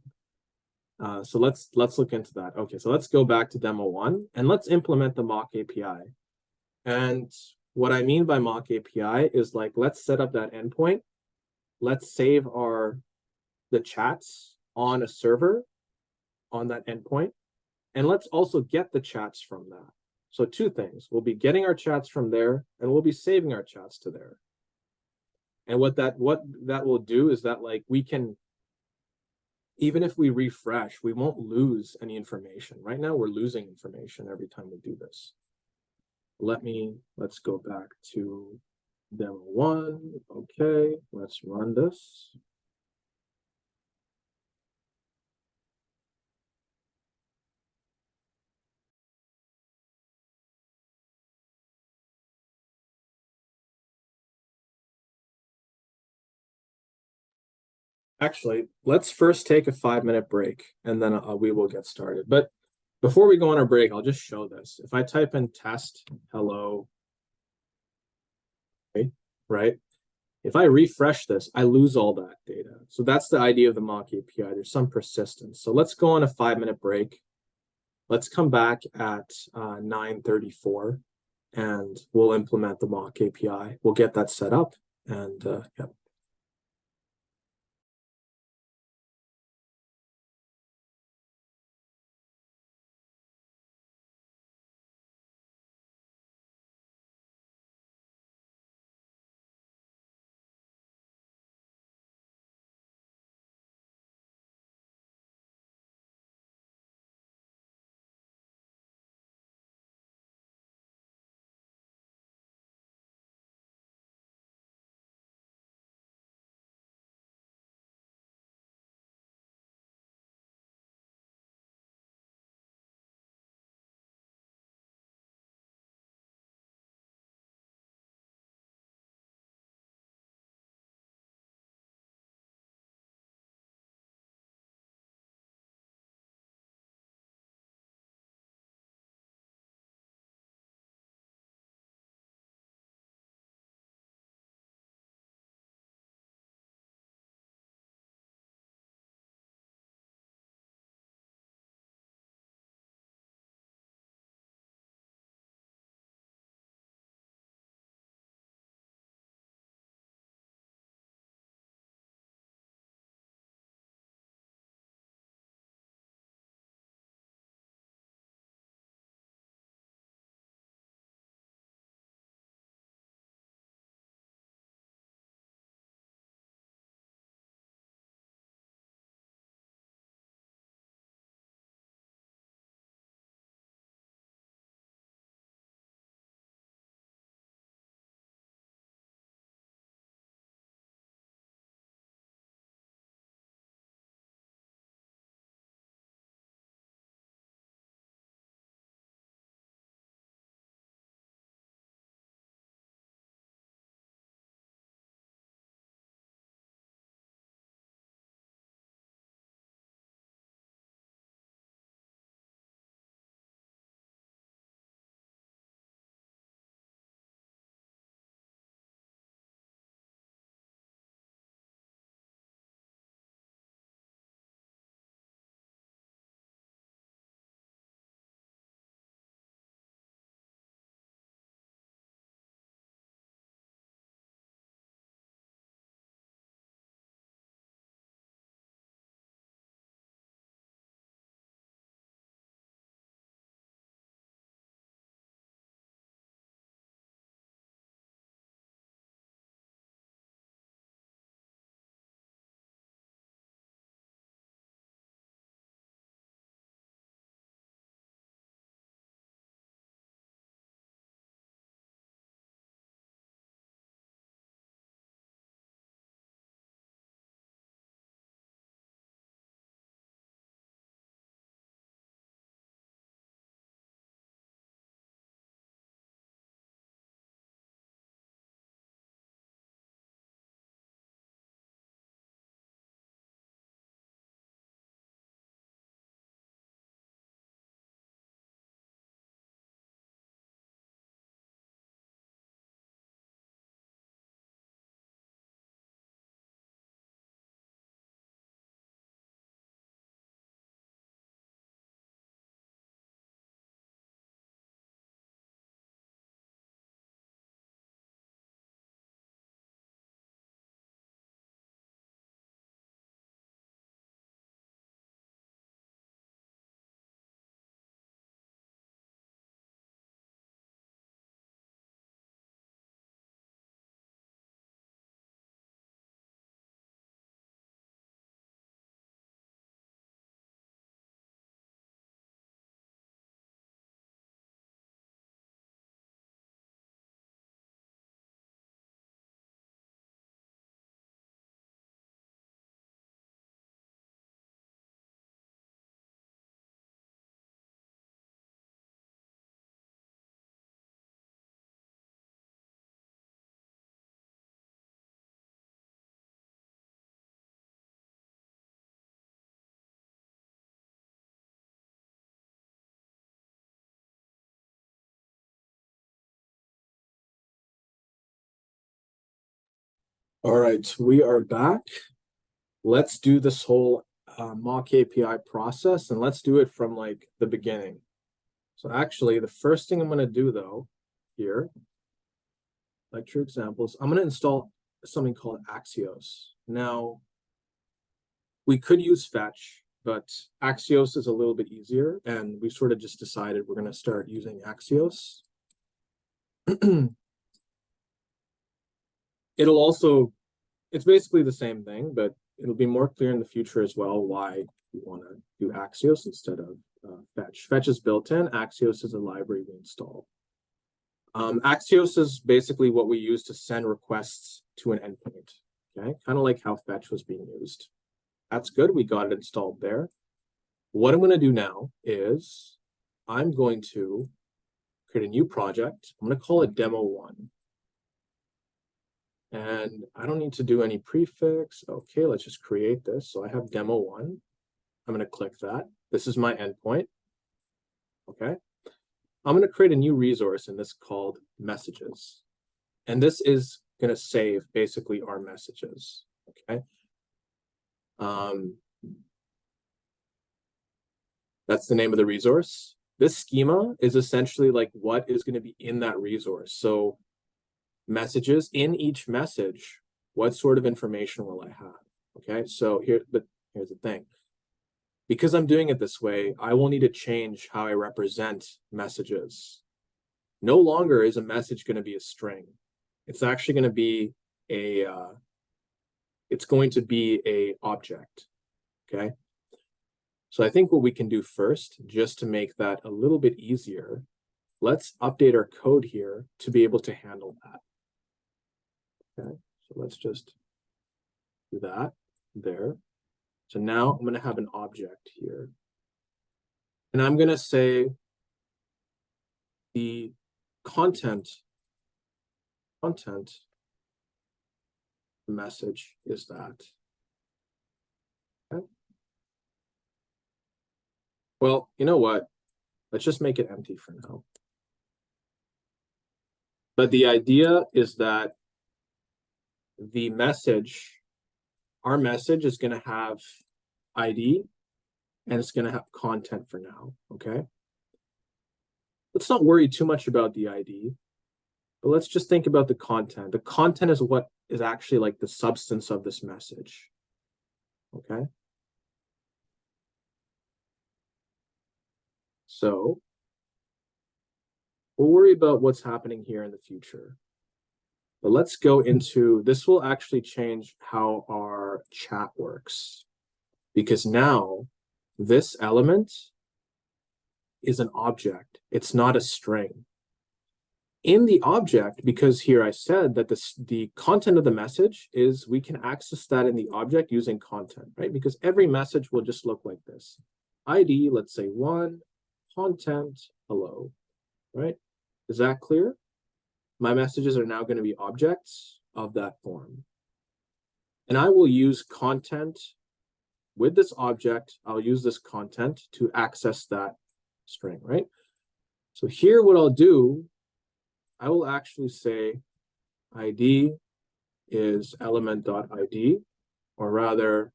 So let's look into that. Okay, so let's go back to demo 1 and let's implement the MockAPI. And what I mean by MockAPI is like, let's set up that endpoint. Let's save the chats on a server on that endpoint. And let's also get the chats from that. So 2 things. We'll be getting our chats from there and we'll be saving our chats to there. And what that will do is that like we can, even if we refresh, we won't lose any information. Right now we're losing information every time we do this. Let's go back to demo 1. Okay, let's run this. Actually, let's first take a 5-minute break and then we will get started. But before we go on our break, I'll just show this. If I type in test hello, okay, right? If I refresh this, I lose all that data. So that's the idea of the MockAPI. There's some persistence. So let's go on a 5-minute break. Let's come back at 9:34 and we'll implement the mock API. We'll get that set up, and yeah. All right, we are back. Let's do this whole mock API process, and let's do it from like the beginning. So actually, the first thing I'm going to do though here, lecture examples. I'm going to install something called Axios. Now, we could use fetch, but Axios is a little bit easier, and we sort of just decided we're going to start using Axios. It'll also, it's basically the same thing, but it'll be more clear in the future as well why you want to do Axios instead of fetch. Fetch is built in, Axios is a library we install. Axios is basically what we use to send requests to an endpoint, okay? Kind of like how fetch was being used. That's good, we got it installed there. What I'm going to do now is I'm going to create a new project. I'm going to call it demo1. And I don't need to do any prefix. Okay, let's just create this. So I have demo1. I'm going to click that. This is my endpoint. Okay. I'm going to create a new resource in this called messages. And this is going to save basically our messages. Okay. That's the name of the resource. This schema is essentially like what is going to be in that resource. So messages, in each message, what sort of information will I have? Okay, so here's the thing. Because I'm doing it this way, I will need to change how I represent messages. No longer is a message going to be a string. It's actually going to be a object. Okay. So I think what we can do first, just to make that a little bit easier, let's update our code here to be able to handle that. Okay, so let's just do that there. So now I'm going to have an object here. And I'm going to say the content message is that. Okay. Well, you know what? Let's just make it empty for now. But the idea is that the message, our message is going to have ID and it's going to have content for now. Okay. Let's not worry too much about the ID, but let's just think about the content. The content is what is actually like the substance of this message. Okay. So we'll worry about what's happening here in the future. But let's go into, this will actually change how our chat works. Because now this element is an object. It's not a string. In the object, because here I said that the content of the message is we can access that in the object using content, right? Because every message will just look like this. ID, let's say 1, content, hello, right? Is that clear? My messages are now going to be objects of that form. And I will use content with this object. I'll use this content to access that string, right? So here what I'll do, I will actually say ID is element.id, or rather,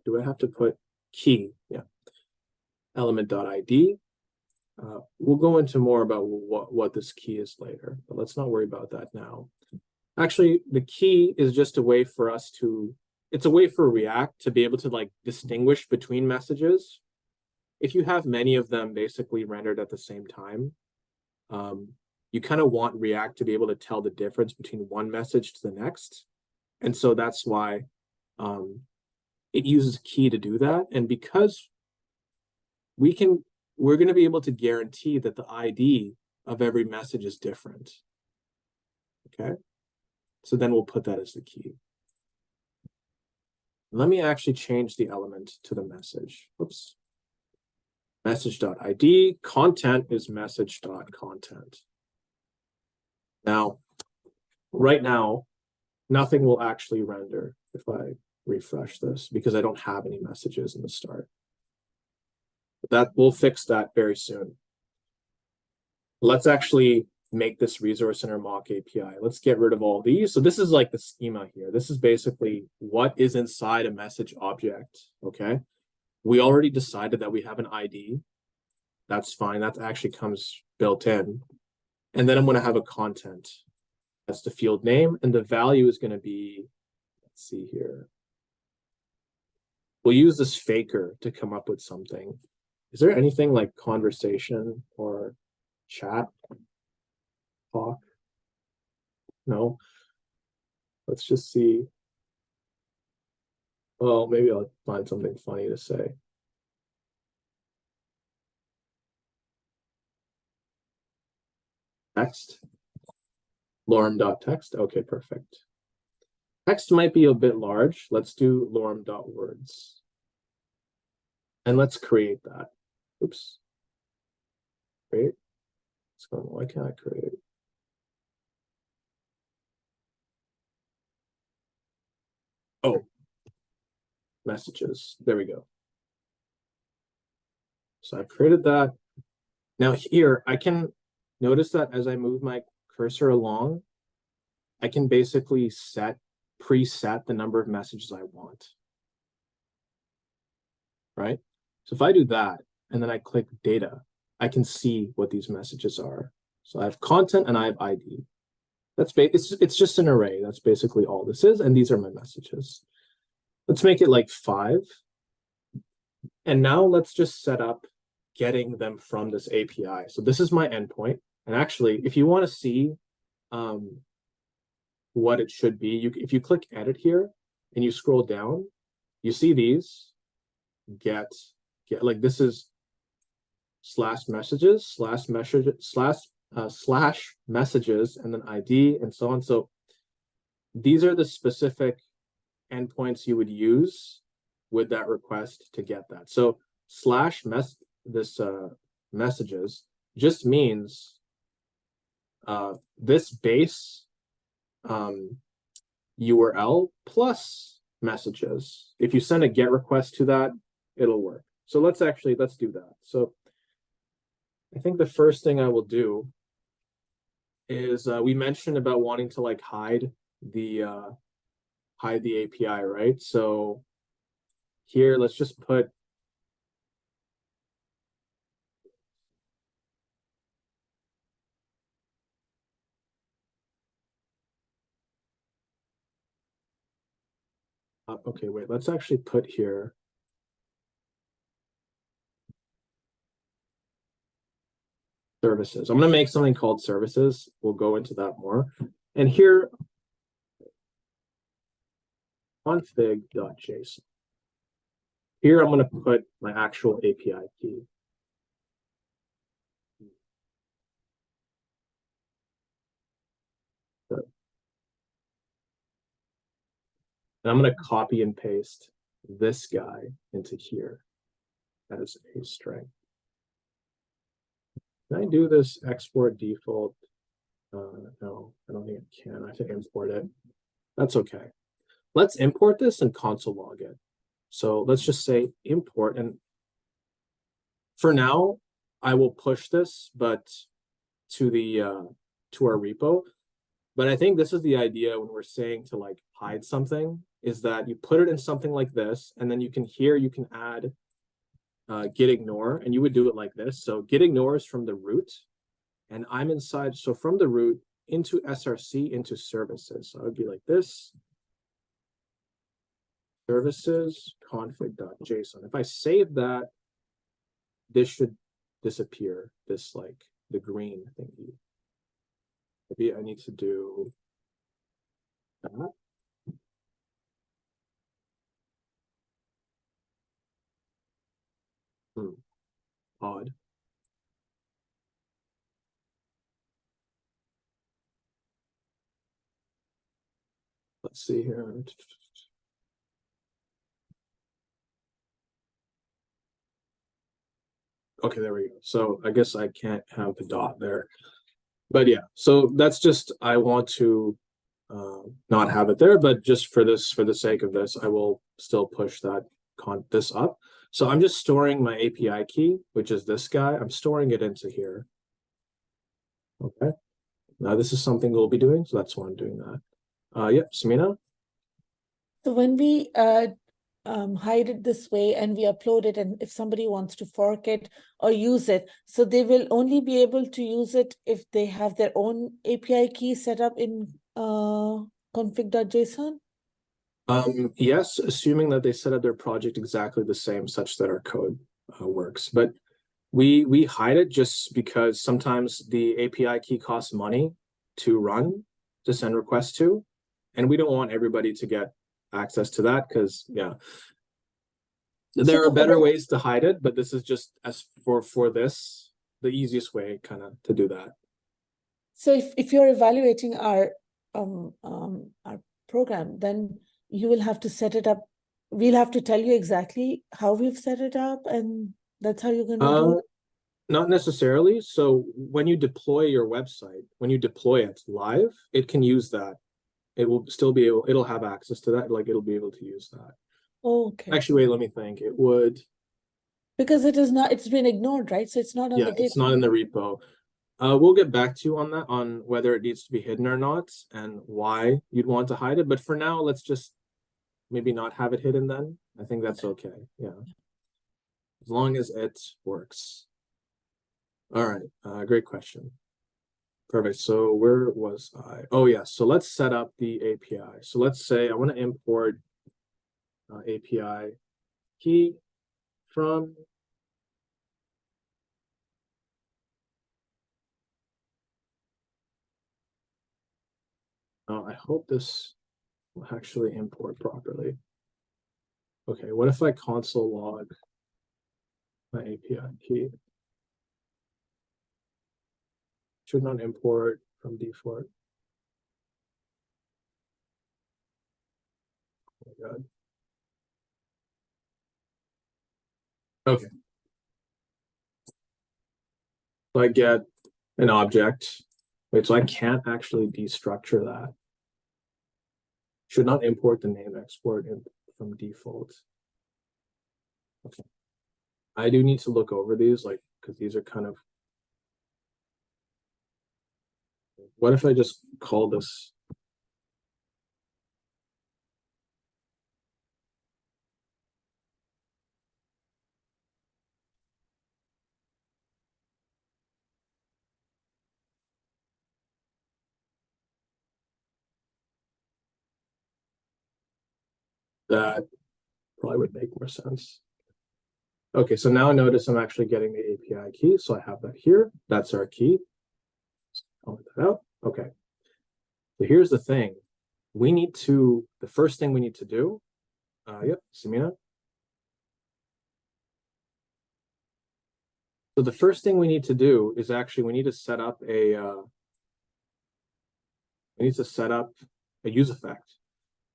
do I have to put key? Yeah, element.id. We'll go into more about what this key is later, but let's not worry about that now. Actually, the key is just a way for us to, it's a way for React to be able to like distinguish between messages. If you have many of them basically rendered at the same time, you kind of want React to be able to tell the difference between one message to the next. And so that's why it uses key to do that. And because we're going to be able to guarantee that the ID of every message is different. Okay. So then we'll put that as the key. Let me actually change the element to the message. Oops. Message.id, content is message.content. Now, right now, nothing will actually render if I refresh this because I don't have any messages in the start. That we'll fix that very soon. Let's actually make this resource in our MockAPI. Let's get rid of all these. So this is like the schema here. This is basically what is inside a message object. Okay. We already decided that we have an ID. That's fine. That actually comes built in. And then I'm going to have a content. That's the field name. And the value is going to be, let's see here. We'll use this faker to come up with something. Is there anything like conversation or chat? Talk? No. Let's just see. Well, maybe I'll find something funny to say. Text. Lorem.text. Okay, perfect. Text might be a bit large. Let's do lorem.words. And let's create that. Oops. Create. What's going on? Why can't I create? Oh, messages. There we go. So I've created that. Now here, I can notice that as I move my cursor along, I can basically preset the number of messages I want. Right? So if I do that, and then I click data, I can see what these messages are. So I have content and I have ID. It's just an array. That's basically all this is. And these are my messages. Let's make it like 5. And now let's just set up getting them from this API. So this is my endpoint. And actually, if you want to see what it should be, if you click edit here and you scroll down, you see these get like this is slash messages, slash messages, and then ID and so on. So these are the specific endpoints you would use with that request to get that. So messages just means this base URL plus messages. If you send a GET request to that, it'll work. So let's do that. So I think the first thing I will do is we mentioned about wanting to like hide the API, right? So here, let's just put okay, wait, let's actually put here services. I'm going to make something called services. We'll go into that more. And here, config.json. Here, I'm going to put my actual API key. And I'm going to copy and paste this guy into here as a string. Can I do this export default? No, I don't think I can. I have to import it. That's okay. Let's import this and console log it. So let's just say import. And for now, I will push this, but to our repo. But I think this is the idea when we're saying to like hide something, is that you put it in something like this, and then you can add git ignore, and you would do it like this. So git ignore is from the root, and I'm inside. So from the root into src into services. So it would be like this. Services config.json. If I save that, this should disappear. This like the green thingy. Maybe I need to do that. Odd. Let's see here. Okay, there we go. So I guess I can't have the dot there. But yeah, so that's just, I want to not have it there, but just for the sake of this, I will still push this up. So I'm just storing my API key, which is this guy. I'm storing it into here. Okay. Now this is something we'll be doing, so that's why I'm doing that. Yep, Samina?
So when we hide it this way and we upload it, and if somebody wants to fork it or use it, so they will only be able to use it if they have their own API key set up in config.json?
Yes, assuming that they set up their project exactly the same, such that our code works. But we hide it just because sometimes the API key costs money to run, to send requests to, and we don't want everybody to get access to that because there are better ways to hide it, but this is just as for this the easiest way kind of to do that.
So if you're evaluating our program, then you will have to set it up. We'll have to tell you exactly how we've set it up, and that's how you're going to do it?
Not necessarily. So when you deploy your website, when you deploy it live, it can use that. It will still be able, it'll have access to that, like it'll be able to use that.
Okay.
Actually, wait, let me think. It would.
Because it is not, it's been ignored, right? So it's not on the data.
It's not in the repo. We'll get back to you on that, on whether it needs to be hidden or not, and why you'd want to hide it. But for now, let's just maybe not have it hidden then. I think that's okay. Yeah. As long as it works. All right. Great question. Perfect. So where was I? Oh, yeah. So let's set up the API. So let's say I want to import API key from I hope this will actually import properly. Okay, what if I console log my API key? Should not import from default. Oh my God. Okay. So I get an object. Wait, so I can't actually destructure that. Should not import the name export in from default. Okay. I do need to look over these, like, because these are kind of. What if I just call this? That probably would make more sense. Okay, so now notice I'm actually getting the API key. So I have that here. That's our key. I'll let that out. Okay. So here's the thing. We need to, the first thing we need to do, yep, Samina. So the first thing we need to do is actually, we need to set up a use effect.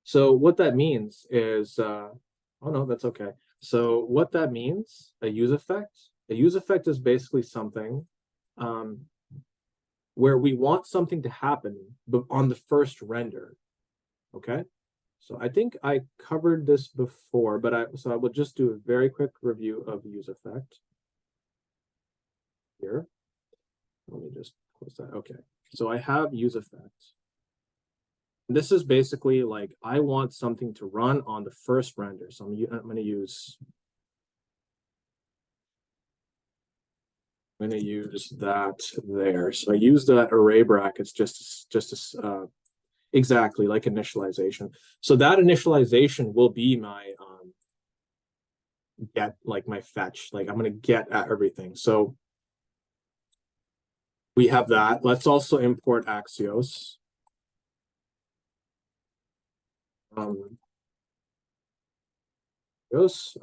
So what that means is, oh no, that's okay. So what that means, a use effect is basically something where we want something to happen but on the first render. Okay. So I think I covered this before, but I will just do a very quick review of use effect here. Let me just close that. Okay. So I have use effect. This is basically like, I want something to run on the first render. So I'm going to use that there. So I use that array brackets just exactly like initialization. So that initialization will be my get, like my fetch. Like I'm going to get at everything. So we have that. Let's also import Axios.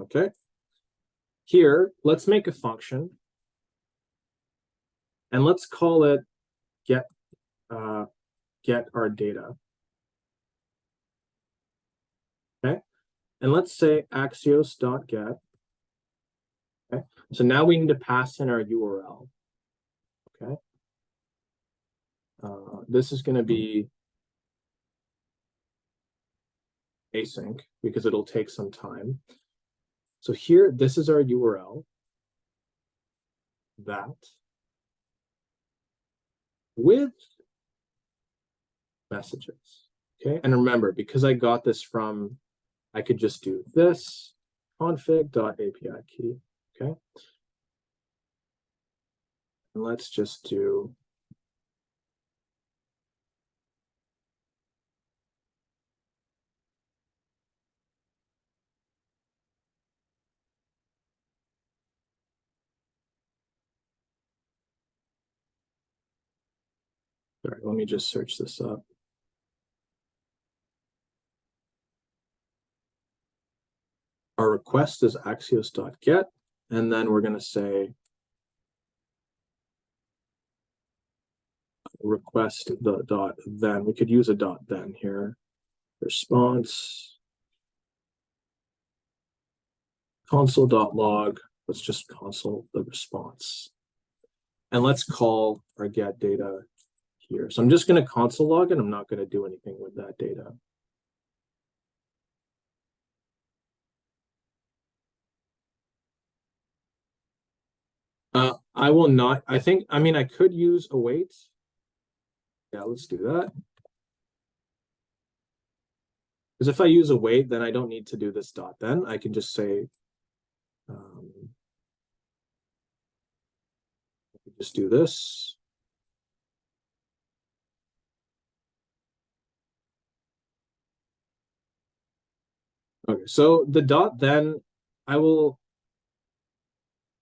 Okay. Here, let's make a function. And let's call it get our data. Okay. And let's say axios.get. Okay. So now we need to pass in our URL. Okay. This is going to be async because it'll take some time. So here, this is our URL. That with messages. Okay. And remember, because I got this from I could just do this config.api key. Okay. And let's just do sorry, let me just search this up. Our request is axios.get, and then we're going to say request the dot then. We could use a dot then here. Response console.log. Let's just console the response. And let's call our get data here. So I'm just going to console log it. I'm not going to do anything with that data. I will not, I could use await. Yeah, let's do that. Because if I use await, then I don't need to do this dot then. I can just say, just do this. Okay, so the dot then I will,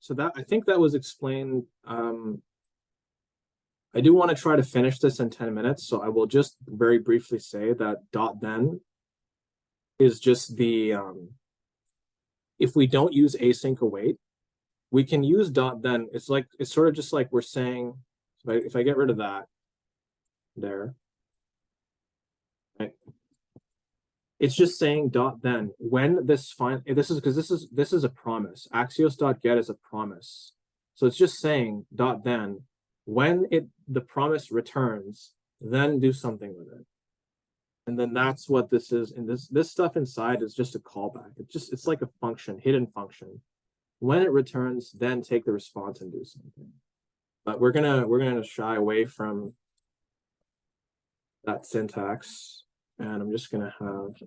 so that I think that was explained. I do want to try to finish this in 10 minutes, so I will just very briefly say that dot then is just the, if we don't use async await, we can use dot then. It's sort of just like we're saying, if I get rid of that there, right? It's just saying dot then when this this is a promise. Axios.get is a promise. So it's just saying dot then when the promise returns, then do something with it. And then that's what this is. And this stuff inside is just a callback. It's like a function, hidden function. When it returns, then take the response and do something. But we're gonna shy away from that syntax, and I'm just gonna have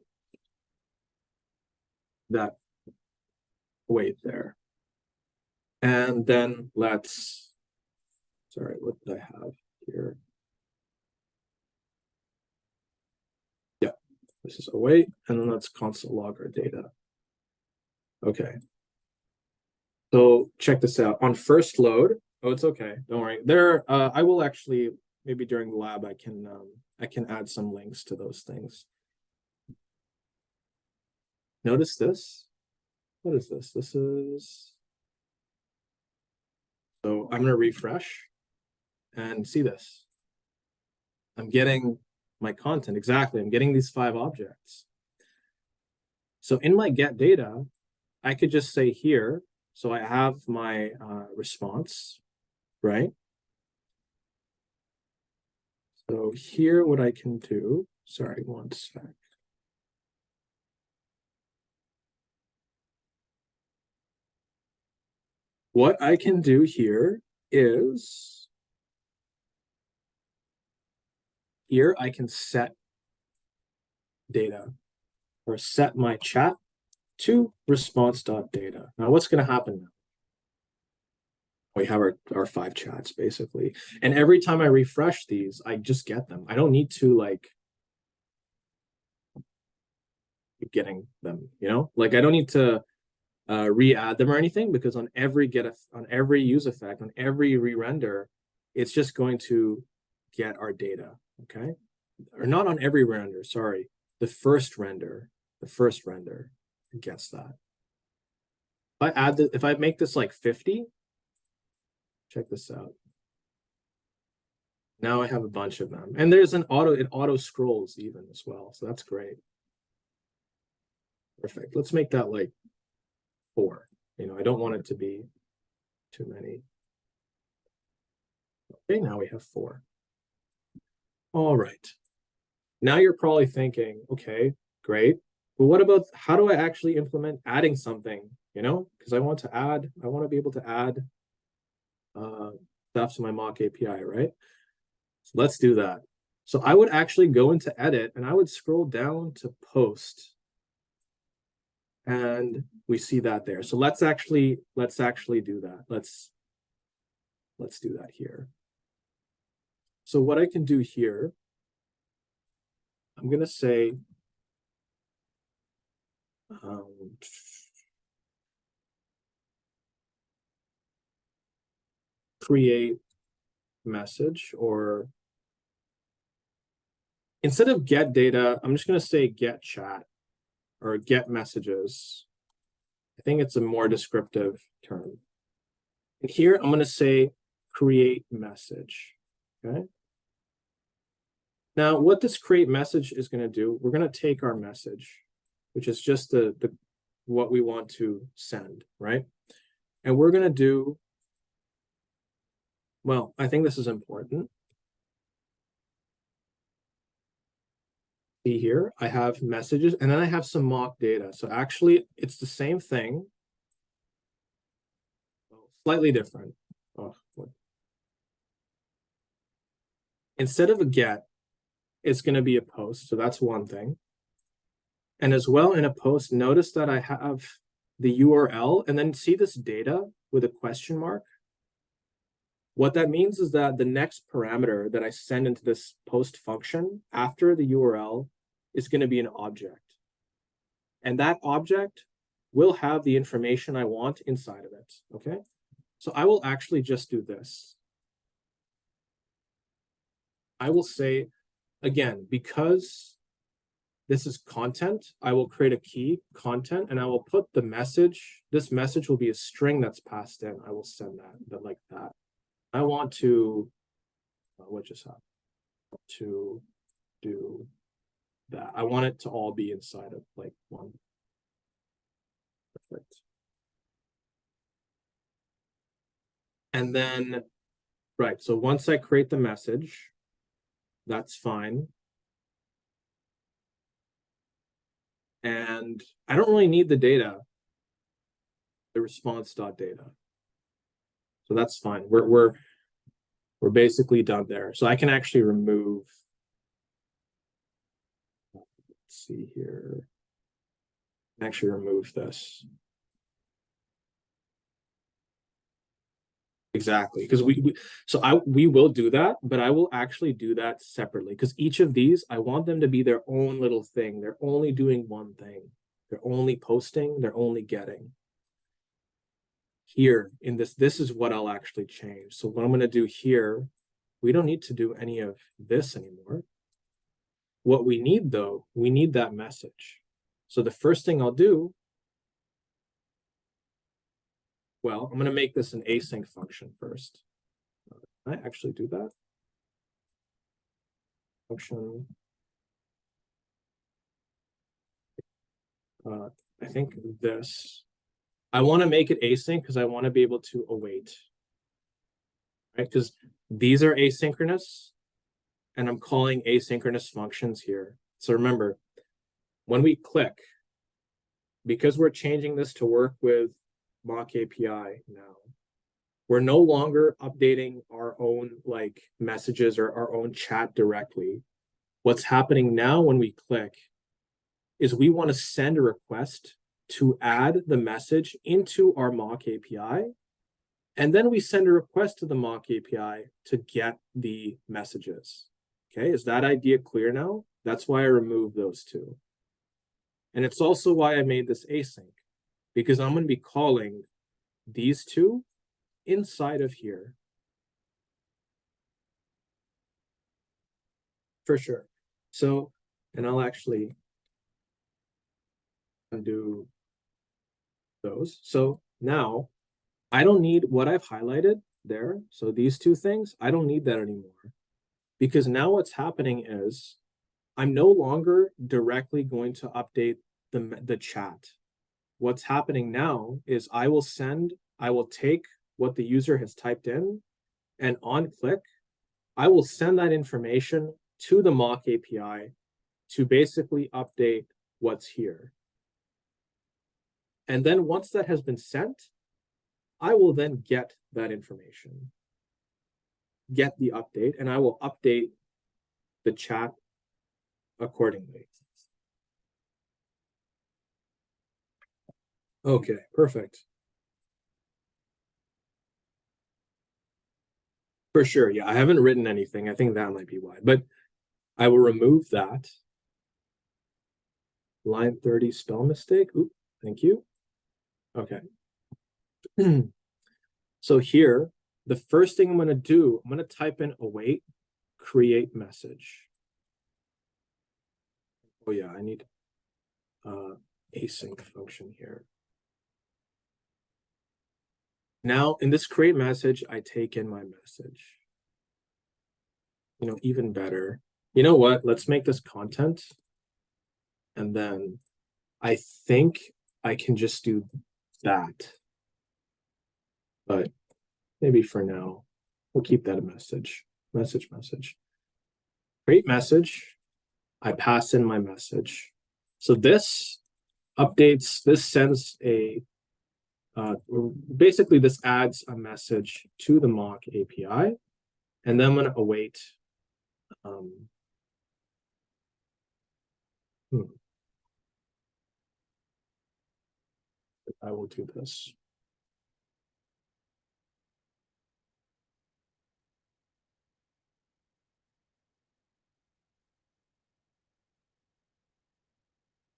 that wait there. And then let's, sorry, what did I have here? Yeah, this is await, and then let's console log our data. Okay. So check this out. On first load, oh, it's okay. Don't worry. I will actually, maybe during the lab, I can add some links to those things. Notice this. What is this? This is, so I'm gonna refresh and see this. I'm getting my content, exactly. I'm getting these 5 objects. So in my get data, I could just say here, so I have my response, right? So here, what I can do, sorry, one sec. What I can do here is, here I can set data or set my chat to response.data. Now what's going to happen now? We have our 5 chats basically. And every time I refresh these, I just get them. I don't need to like keep getting them, you know? Like I don't need to re-add them or anything, because on every on every use effect, on every re-render, it's just going to get our data, okay? Or not on every render, sorry. The first render gets that. If I make this like 50, check this out. Now I have a bunch of them. And there's it auto scrolls even as well. So that's great. Perfect. Let's make that like 4. You know, I don't want it to be too many. Okay, now we have 4. All right. Now you're probably thinking, okay, great. But what about, how do I actually implement adding something, you know? Because I want to be able to add stuff to my MockAPI, right? So let's do that. So I would actually go into edit and I would scroll down to post. And we see that there. So let's actually do that. Let's do that here. So what I can do here, I'm going to say, create message, or instead of get data, I'm just going to say get chat or get messages. I think it's a more descriptive term. And here I'm going to say create message. Okay. Now, what this create message is going to do, we're going to take our message, which is just the what we want to send, right? And we're going to do, well, I think this is important. See here, I have messages, and then I have some mock data. So actually, it's the same thing, slightly different. Oh, instead of a get, it's going to be a post. So that's one thing. And as well, in a post, notice that I have the URL, and then see this data with a question mark. What that means is that the next parameter that I send into this post function after the URL is going to be an object. And that object will have the information I want inside of it, okay? So I will actually just do this. I will say, again, because this is content, I will create a key content, and I will put the message. This message will be a string that's passed in. I will send that like that. I want to, what just happened? To do that. I want it to all be inside of like one. Perfect. And then, right, so once I create the message, that's fine. And I don't really need the data, the response.data. So that's fine. We're basically done there. So I can actually remove, let's see here, actually remove this. Exactly, because we will do that, but I will actually do that separately, because each of these, I want them to be their own little thing. They're only doing one thing. They're only posting, they're only getting. Here in this is what I'll actually change. So what I'm going to do here, we don't need to do any of this anymore. What we need though, we need that message. So the first thing I'll do, well, I'm going to make this an async function first. Can I actually do that? Function. I think this. I want to make it async because I want to be able to await. Right? Because these are asynchronous, and I'm calling asynchronous functions here. So remember, when we click, because we're changing this to work with MockAPI now, we're no longer updating our own like messages or our own chat directly. What's happening now when we click is we want to send a request to add the message into our MockAPI, and then we send a request to the MockAPI to get the messages. Okay, is that idea clear now? That's why I removed those two. And it's also why I made this async, because I'm going to be calling these two inside of here. For sure. So, and I'll actually undo those. So now I don't need what I've highlighted there. So these two things, I don't need that anymore, because now what's happening is I'm no longer directly going to update the chat. What's happening now is I will take what the user has typed in, and on click, I will send that information to the MockAPI to basically update what's here. And then once that has been sent, I will then get that information, get the update, and I will update the chat accordingly. Okay, perfect. For sure, yeah, I haven't written anything. I think that might be why, but I will remove that. Line 30 spell mistake. Oop, thank you. Okay. So here, the first thing I'm going to do, I'm going to type in await, create message. Oh yeah, I need async function here. Now in this create message, I take in my message. Even better. You know what? Let's make this content. And then I think I can just do that. But maybe for now, we'll keep that a message. Message. Create message. I pass in my message. So this updates, this sends a, basically this adds a message to the mock API. And then I'm going to await. I will do this.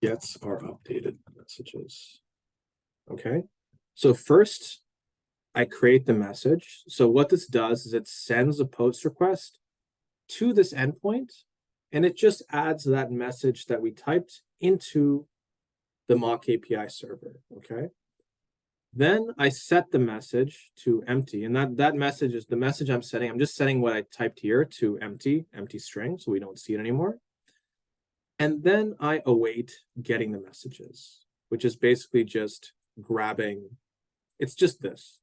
Gets our updated messages. Okay. So first, I create the message. So what this does is it sends a post request to this endpoint, and it just adds that message that we typed into the mock API server. Okay. Then I set the message to empty, and that message is the message I'm setting. I'm just setting what I typed here to empty string, so we don't see it anymore. And then I await getting the messages, which is basically just grabbing, it's just this,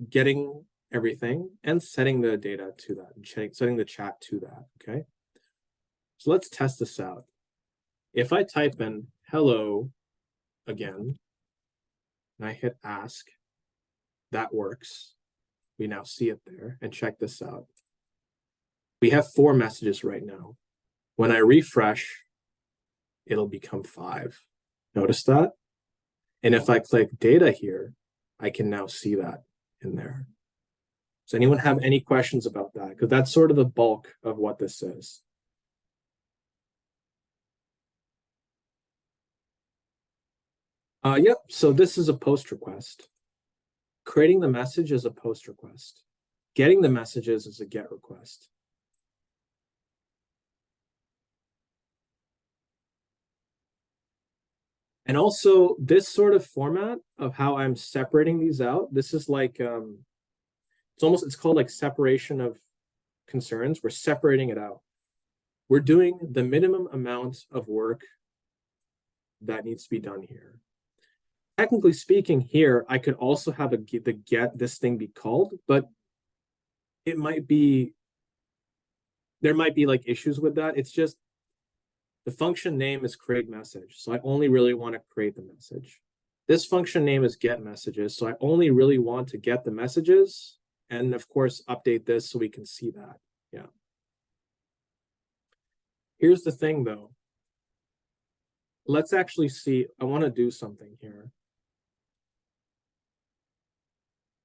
getting everything and setting the data to that, setting the chat to that, okay? So let's test this out. If I type in hello again, and I hit ask, that works. We now see it there, and check this out. We have 4 messages right now. When I refresh, it'll become 5. Notice that? And if I click data here, I can now see that in there. Does anyone have any questions about that? Because that's sort of the bulk of what this is. Yep, so this is a post request. Creating the message is a post request. Getting the messages is a get request. And also this sort of format of how I'm separating these out, this is like, it's called like separation of concerns. We're separating it out. We're doing the minimum amount of work that needs to be done here. Technically speaking here, I could also have the get this thing be called, but it might be, there might be like issues with that. It's just the function name is create message. So I only really want to create the message. This function name is get messages. So I only really want to get the messages and of course update this so we can see that. Yeah. Here's the thing though. Let's actually see, I want to do something here.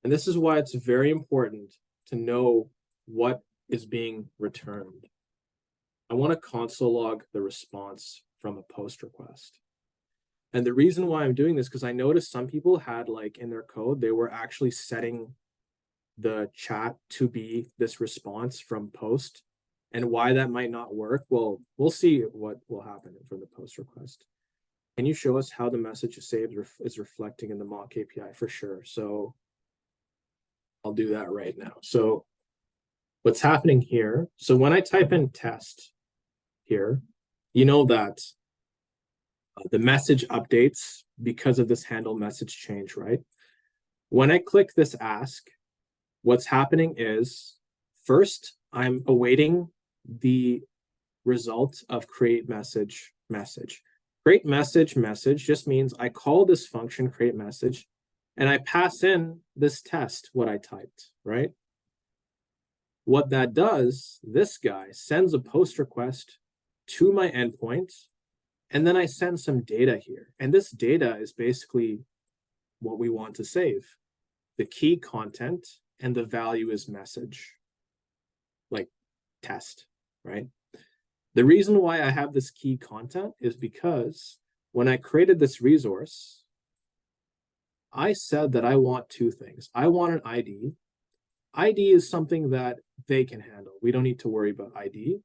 And this is why it's very important to know what is being returned. I want to console log the response from a post request. And the reason why I'm doing this, because I noticed some people had like in their code, they were actually setting the chat to be this response from post. And why that might not work, well, we'll see what will happen from the post request. Can you show us how the message is saved is reflecting in the mock API? For sure. So I'll do that right now. So what's happening here, so when I type in test here, you know that the message updates because of this handle message change, right? When I click this ask, what's happening is first I'm awaiting the result of create message. Create message just means I call this function create message and I pass in this test, what I typed, right? What that does, this guy sends a post request to my endpoint, and then I send some data here. And this data is basically what we want to save. The key content and the value is message, like test, right? The reason why I have this key content is because when I created this resource, I said that I want two things. I want an ID. ID is something that they can handle. We don't need to worry about ID.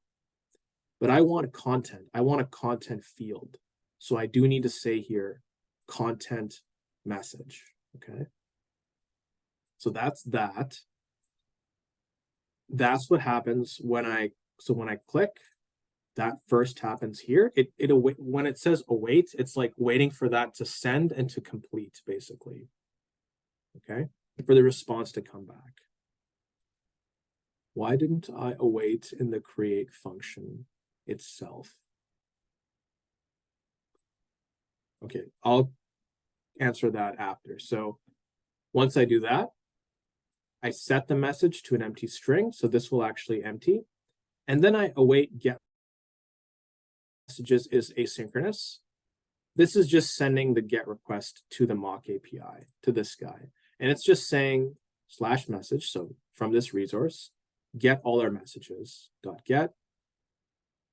But I want content. I want a content field. So I do need to say here, content message, okay? So that's that. That's what happens when I click, that first happens here. When it says await, it's like waiting for that to send and to complete, basically, okay? For the response to come back. Why didn't I await in the create function itself? Okay, I'll answer that after. So once I do that, I set the message to an empty string. So this will actually empty. And then I await get messages is asynchronous. This is just sending the get request to the MockAPI, to this guy. And it's just saying /message. So from this resource, get all our messages, .get.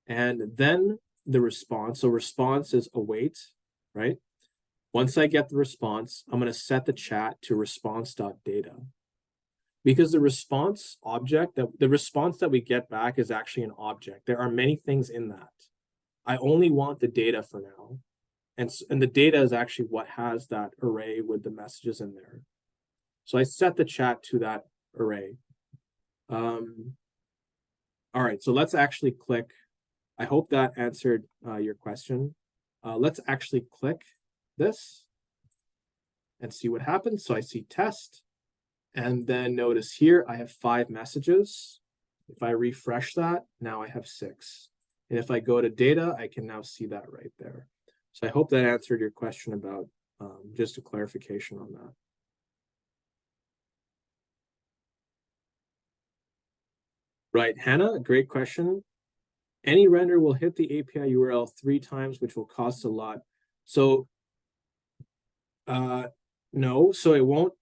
And then the response. So response is await, right? Once I get the response, I'm going to set the chat to response.data. Because the response object, the response that we get back is actually an object. There are many things in that. I only want the data for now. And the data is actually what has that array with the messages in there. So I set the chat to that array. All right, so let's actually click. I hope that answered your question. Let's actually click this and see what happens. So I see test. And then notice here, I have 5 messages. If I refresh that, now I have 6. And if I go to data, I can now see that right there. So I hope that answered your question about just a clarification on that. Right, Hannah, great question. Any render will hit the API URL 3 times, which will cost a lot. So no, so it won't.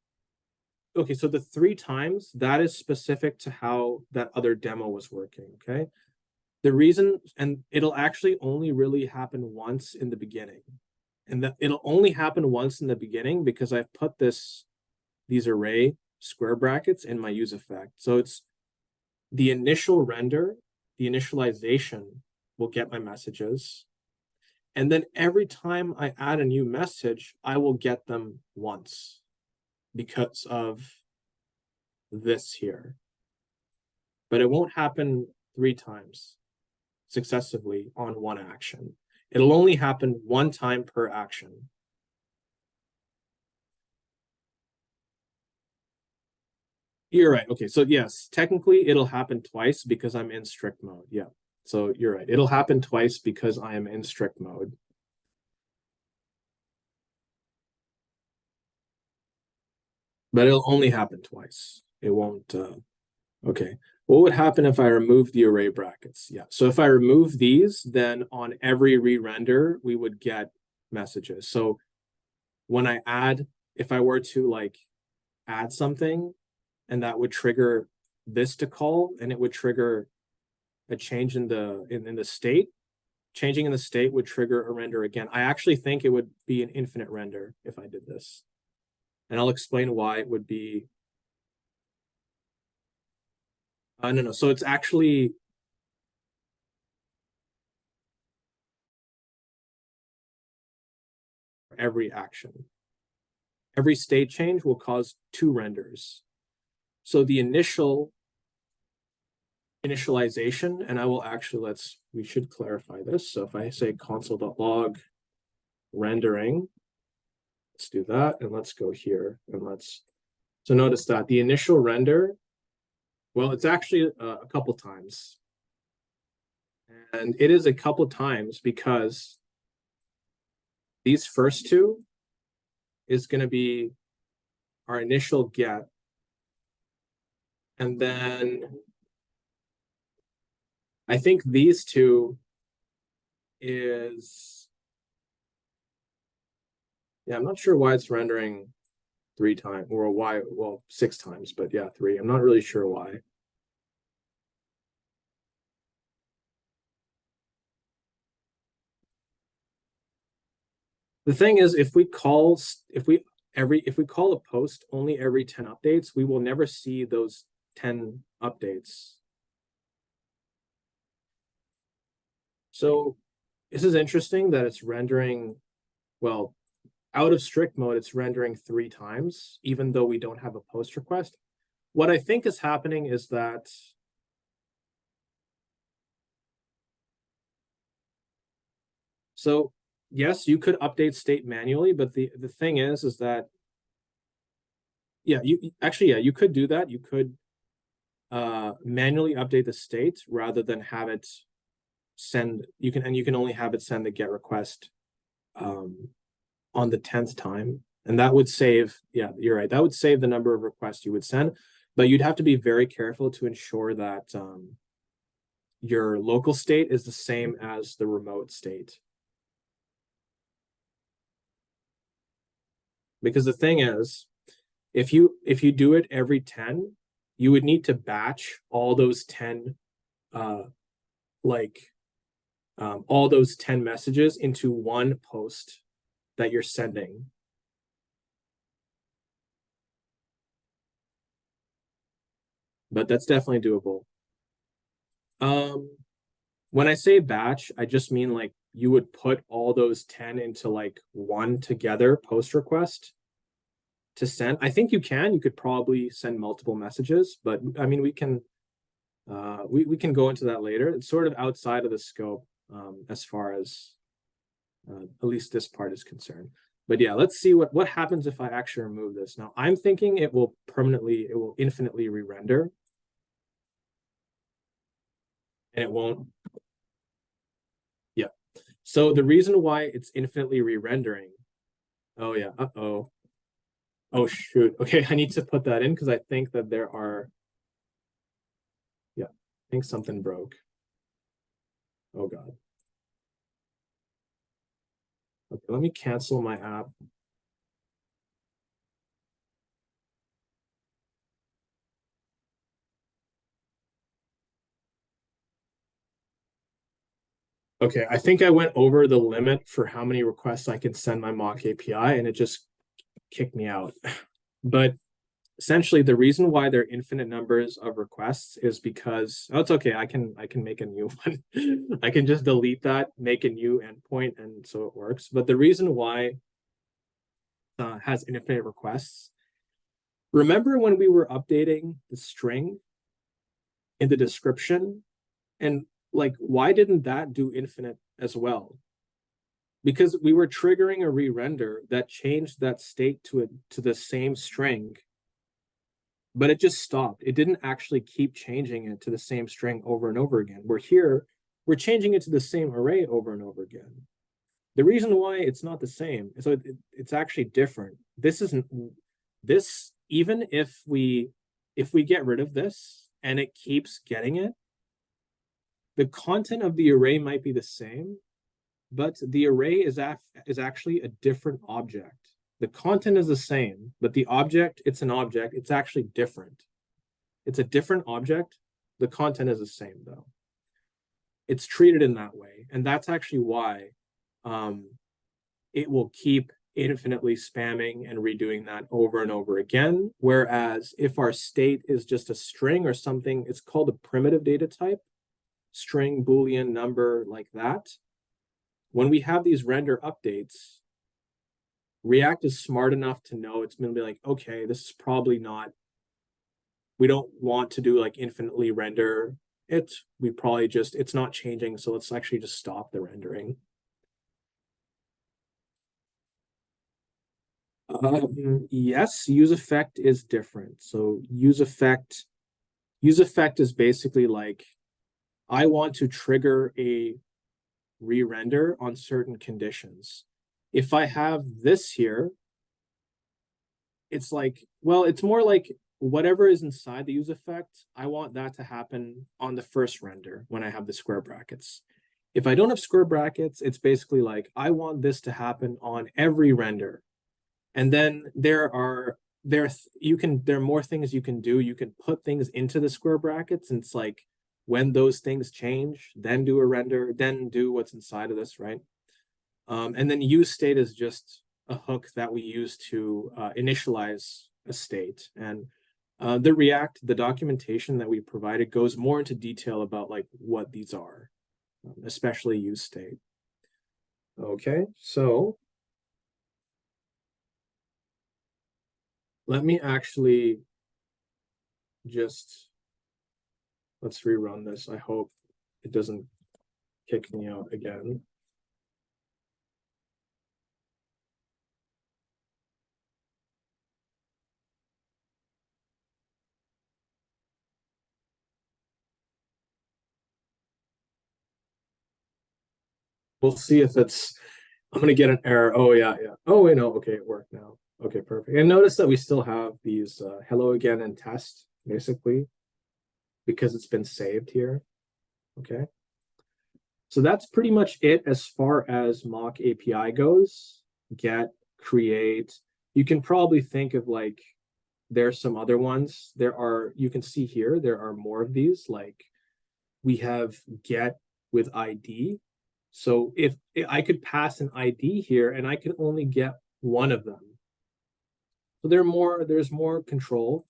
Okay, so the 3 times, that is specific to how that other demo was working, okay? The reason, and it'll actually only really happen once in the beginning. And that it'll only happen once in the beginning because I've put these array square brackets in my use effect. So it's the initial render, the initialization will get my messages. And then every time I add a new message, I will get them once because of this here. But it won't happen 3 times successively on one action. It'll only happen 1 time per action. You're right. Okay, so yes, technically it'll happen twice because I'm in strict mode. Yeah, so you're right. It'll happen twice because I am in strict mode. But it'll only happen twice. It won't. Okay. What would happen if I remove the array brackets? Yeah. So if I remove these, then on every re-render, we would get messages. So when I add, if I were to like add something, and that would trigger this to call, and it would trigger a change in the state. Changing in the state would trigger a render again. I actually think it would be an infinite render if I did this. And I'll explain why it would be. No. So it's actually every action. Every state change will cause 2 renders. So the initialization, and I will actually, we should clarify this. So if I say console.log rendering, let's do that. And let's go here and so notice that the initial render, well, it's actually a couple times. And it is a couple times because these first 2 is going to be our initial get. And then I think these 2 is, yeah, I'm not sure why it's rendering 3 times, or why, well, 6 times, but yeah, 3. I'm not really sure why. The thing is, if we call a post only every 10 updates, we will never see those 10 updates. So this is interesting that it's rendering, well, out of strict mode, it's rendering 3 times, even though we don't have a post request. What I think is happening is that so yes, you could update state manually, but the thing is that yeah, you could do that. You could manually update the state rather than have it send. You can only have it send the get request on the 10th time, and that would save. Yeah, you're right. That would save the number of requests you would send, but you'd have to be very careful to ensure that your local state is the same as the remote state. Because the thing is, if you do it every 10, you would need to batch all those 10 all those 10 messages into one post that you're sending. But that's definitely doable. When I say batch, I just mean like you would put all those 10 into like one together post request to send. I think you could probably send multiple messages, but I mean, we can go into that later. It's sort of outside of the scope as far as at least this part is concerned. But yeah, let's see what happens if I actually remove this. Now I'm thinking it will infinitely re-render. And it won't. Yeah. So the reason why it's infinitely re-rendering. Oh yeah. Uh-oh. Oh shoot. Okay, I need to put that in because I think that there are. Yeah, I think something broke. Oh God. Okay, let me cancel my app. Okay, I think I went over the limit for how many requests I can send my MockAPI, and it just kicked me out. But essentially, the reason why there are infinite numbers of requests is because it's okay. I can make a new one. I can just delete that, make a new endpoint, and so it works. But the reason why has infinite requests. Remember when we were updating the string in the description, and like, why didn't that do infinite as well? Because we were triggering a re-render that changed that state to the same string, but it just stopped. It didn't actually keep changing it to the same string over and over again. We're changing it to the same array over and over again. The reason why it's not the same, so it's actually different. Even if we get rid of this and it keeps getting it, the content of the array might be the same, but the array is actually a different object. The content is the same, but the object, it's an object, it's actually different. It's a different object. The content is the same though. It's treated in that way. And that's actually why it will keep infinitely spamming and redoing that over and over again. Whereas if our state is just a string or something, it's called a primitive data type, string, Boolean, number, like that. When we have these render updates, React is smart enough to know it's going to be like, okay, this is probably not, we don't want to do like infinitely render it. It's not changing. So let's actually just stop the rendering. Yes, use effect is different. So use effect is basically like, I want to trigger a re-render on certain conditions. If I have this here, it's like, well, it's more like whatever is inside the use effect, I want that to happen on the first render when I have the square brackets. If I don't have square brackets, it's basically like, I want this to happen on every render. And then there are there are more things you can do. You can put things into the square brackets, and it's like when those things change, then do a render, then do what's inside of this, right? And then use state is just a hook that we use to initialize a state. And the documentation that we provided goes more into detail about like what these are, especially use state. Okay, so let me actually just, let's rerun this. I hope it doesn't kick me out again. We'll see if it's, I'm gonna get an error. Oh yeah, yeah. Oh wait, no, okay, it worked now. Okay, perfect. And notice that we still have these hello again and test, basically, because it's been saved here. Okay. So that's pretty much it as far as MockAPI goes. Get, create. You can probably think of like, there's some other ones. There are, you can see here, there are more of these. Like we have get with ID. So if I could pass an ID here and I could only get one of them. So there's more control.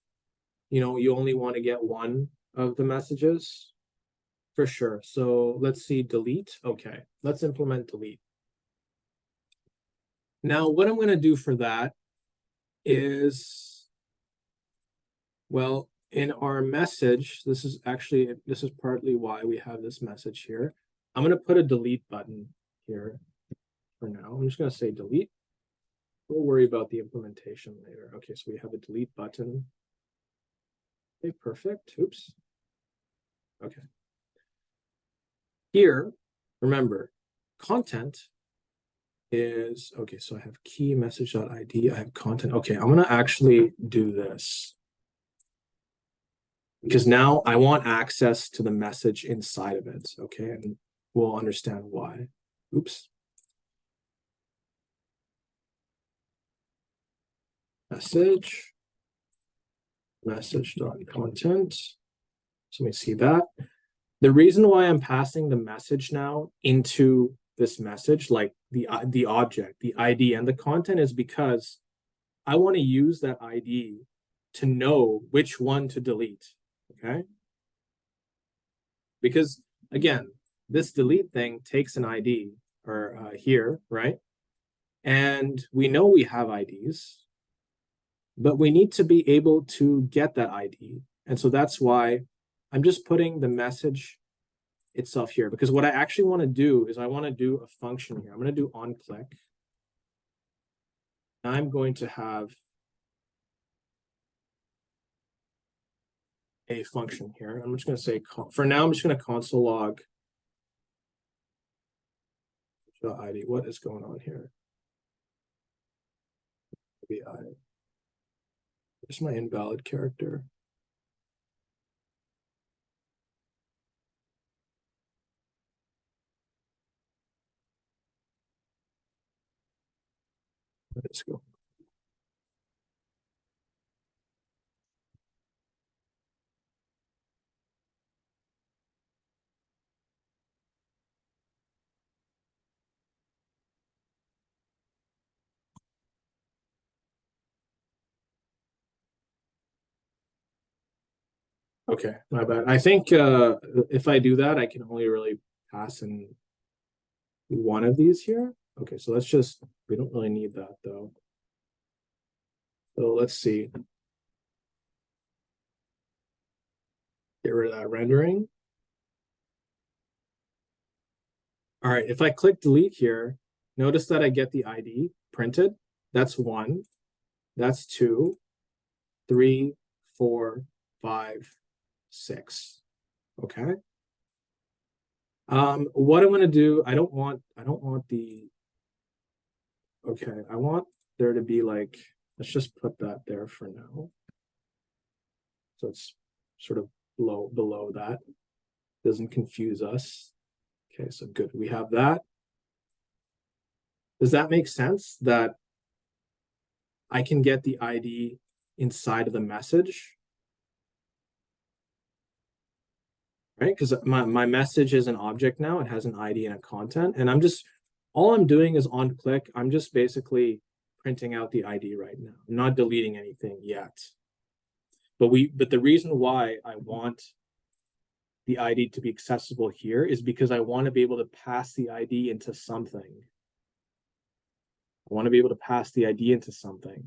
You know, you only want to get one of the messages for sure. So let's see, delete. Okay, let's implement delete. Now, what I'm going to do for that is, well, in our message, this is partly why we have this message here. I'm going to put a delete button here for now. I'm just going to say delete. We'll worry about the implementation later. Okay, so we have a delete button. Okay, perfect. Oops. Okay. Here, remember, content is, okay, so I have key message.id, I have content. Okay, I'm going to actually do this, because now I want access to the message inside of it. Okay, and we'll understand why. Oops. message.content. So let me see that. The reason why I'm passing the message now into this message, like the object, the ID, and the content, is because I want to use that ID to know which one to delete. Okay. Because again, this delete thing takes an ID or here, right? And we know we have IDs, but we need to be able to get that ID. And so that's why I'm just putting the message itself here, because what I actually want to do is I want to do a function here. I'm going to do onClick. I'm going to have a function here. I'm just going to say, for now, I'm just going to console log ID. What is going on here? Where's my invalid character? Let's go. Okay, my bad. I think if I do that, I can only really pass in one of these here. Okay, so let's just, we don't really need that though. So let's see. Get rid of that rendering. All right, if I click delete here, notice that I get the ID printed. That's 1, that's 2, 3, 4, 5, 6. Okay. What I'm going to do, I don't want the, okay, I want there to be like, let's just put that there for now. So it's sort of below that. Doesn't confuse us. Okay, so good. We have that. Does that make sense that I can get the ID inside of the message. Right? Because my message is an object now, it has an ID and a content, and all I'm doing is on click, I'm just basically printing out the ID right now. I'm not deleting anything yet. But the reason why I want the ID to be accessible here is because I want to be able to pass the ID into something. I want to be able to pass the ID into something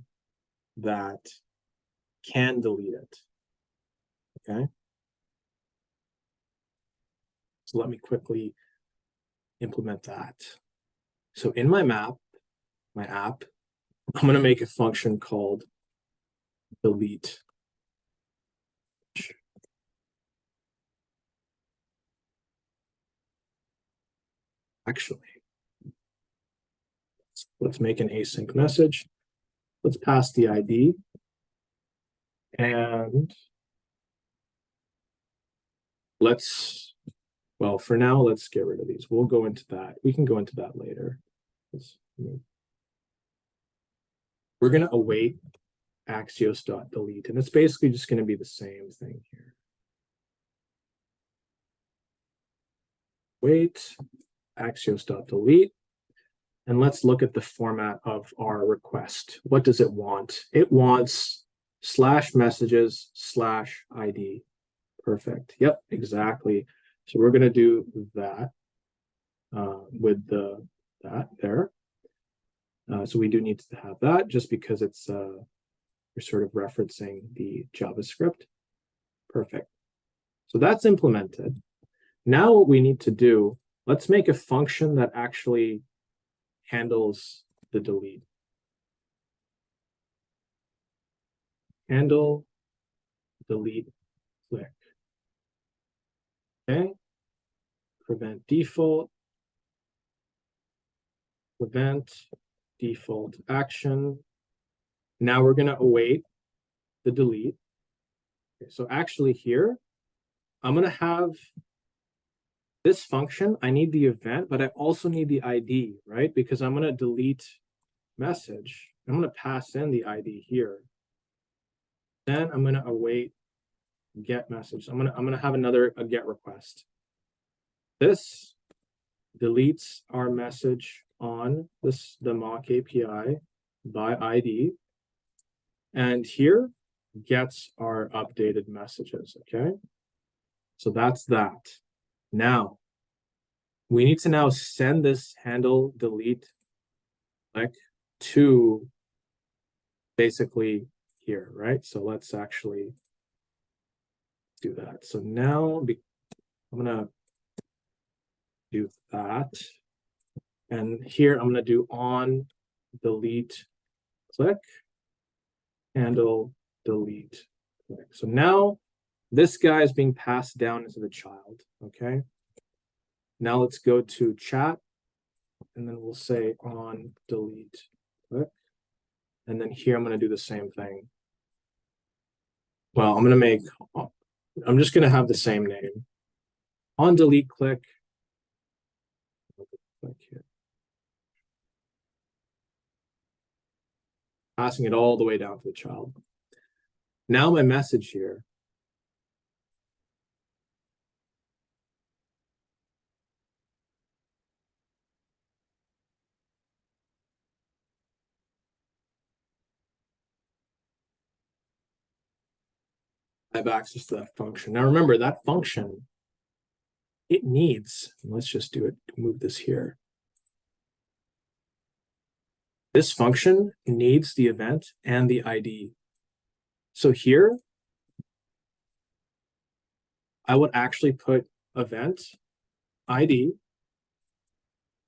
that can delete it. Okay. So let me quickly implement that. So in my app, I'm going to make a function called delete. Actually, let's make an async message. Let's pass the ID. And well, for now, let's get rid of these. We'll go into that. We can go into that later. We're going to await axios.delete, and it's basically just going to be the same thing here. Wait, axios.delete, and let's look at the format of our request. What does it want? It wants /messages/ID. Perfect. Yep, exactly. So we're going to do that with that there. So we do need to have that just because it's we're sort of referencing the JavaScript. Perfect. So that's implemented. Now what we need to do, let's make a function that actually handles the delete. Handle delete click. Okay. Prevent default action. Now we're going to await the delete. Okay, so actually here, I'm going to have this function. I need the event, but I also need the ID, right? Because I'm going to delete message. I'm going to pass in the ID here. Then I'm going to await get message. I'm going to have a get request. This deletes our message on the MockAPI by ID, and here gets our updated messages. Okay, so that's that. Now we need to now send this handle delete click to basically here, right? So let's actually do that. So now I'm gonna do that. And here I'm going to do on delete click, handle delete click. So now this guy is being passed down into the child. Okay. Now let's go to chat, and then we'll say on delete click. And then here I'm going to do the same thing. Well, I'm just going to have the same name. On delete click. Click here. Passing it all the way down to the child. Now my message here. I have access to that function. Now remember that function, it needs, let's just do it, move this here. This function needs the event and the ID. So here, I would actually put event ID,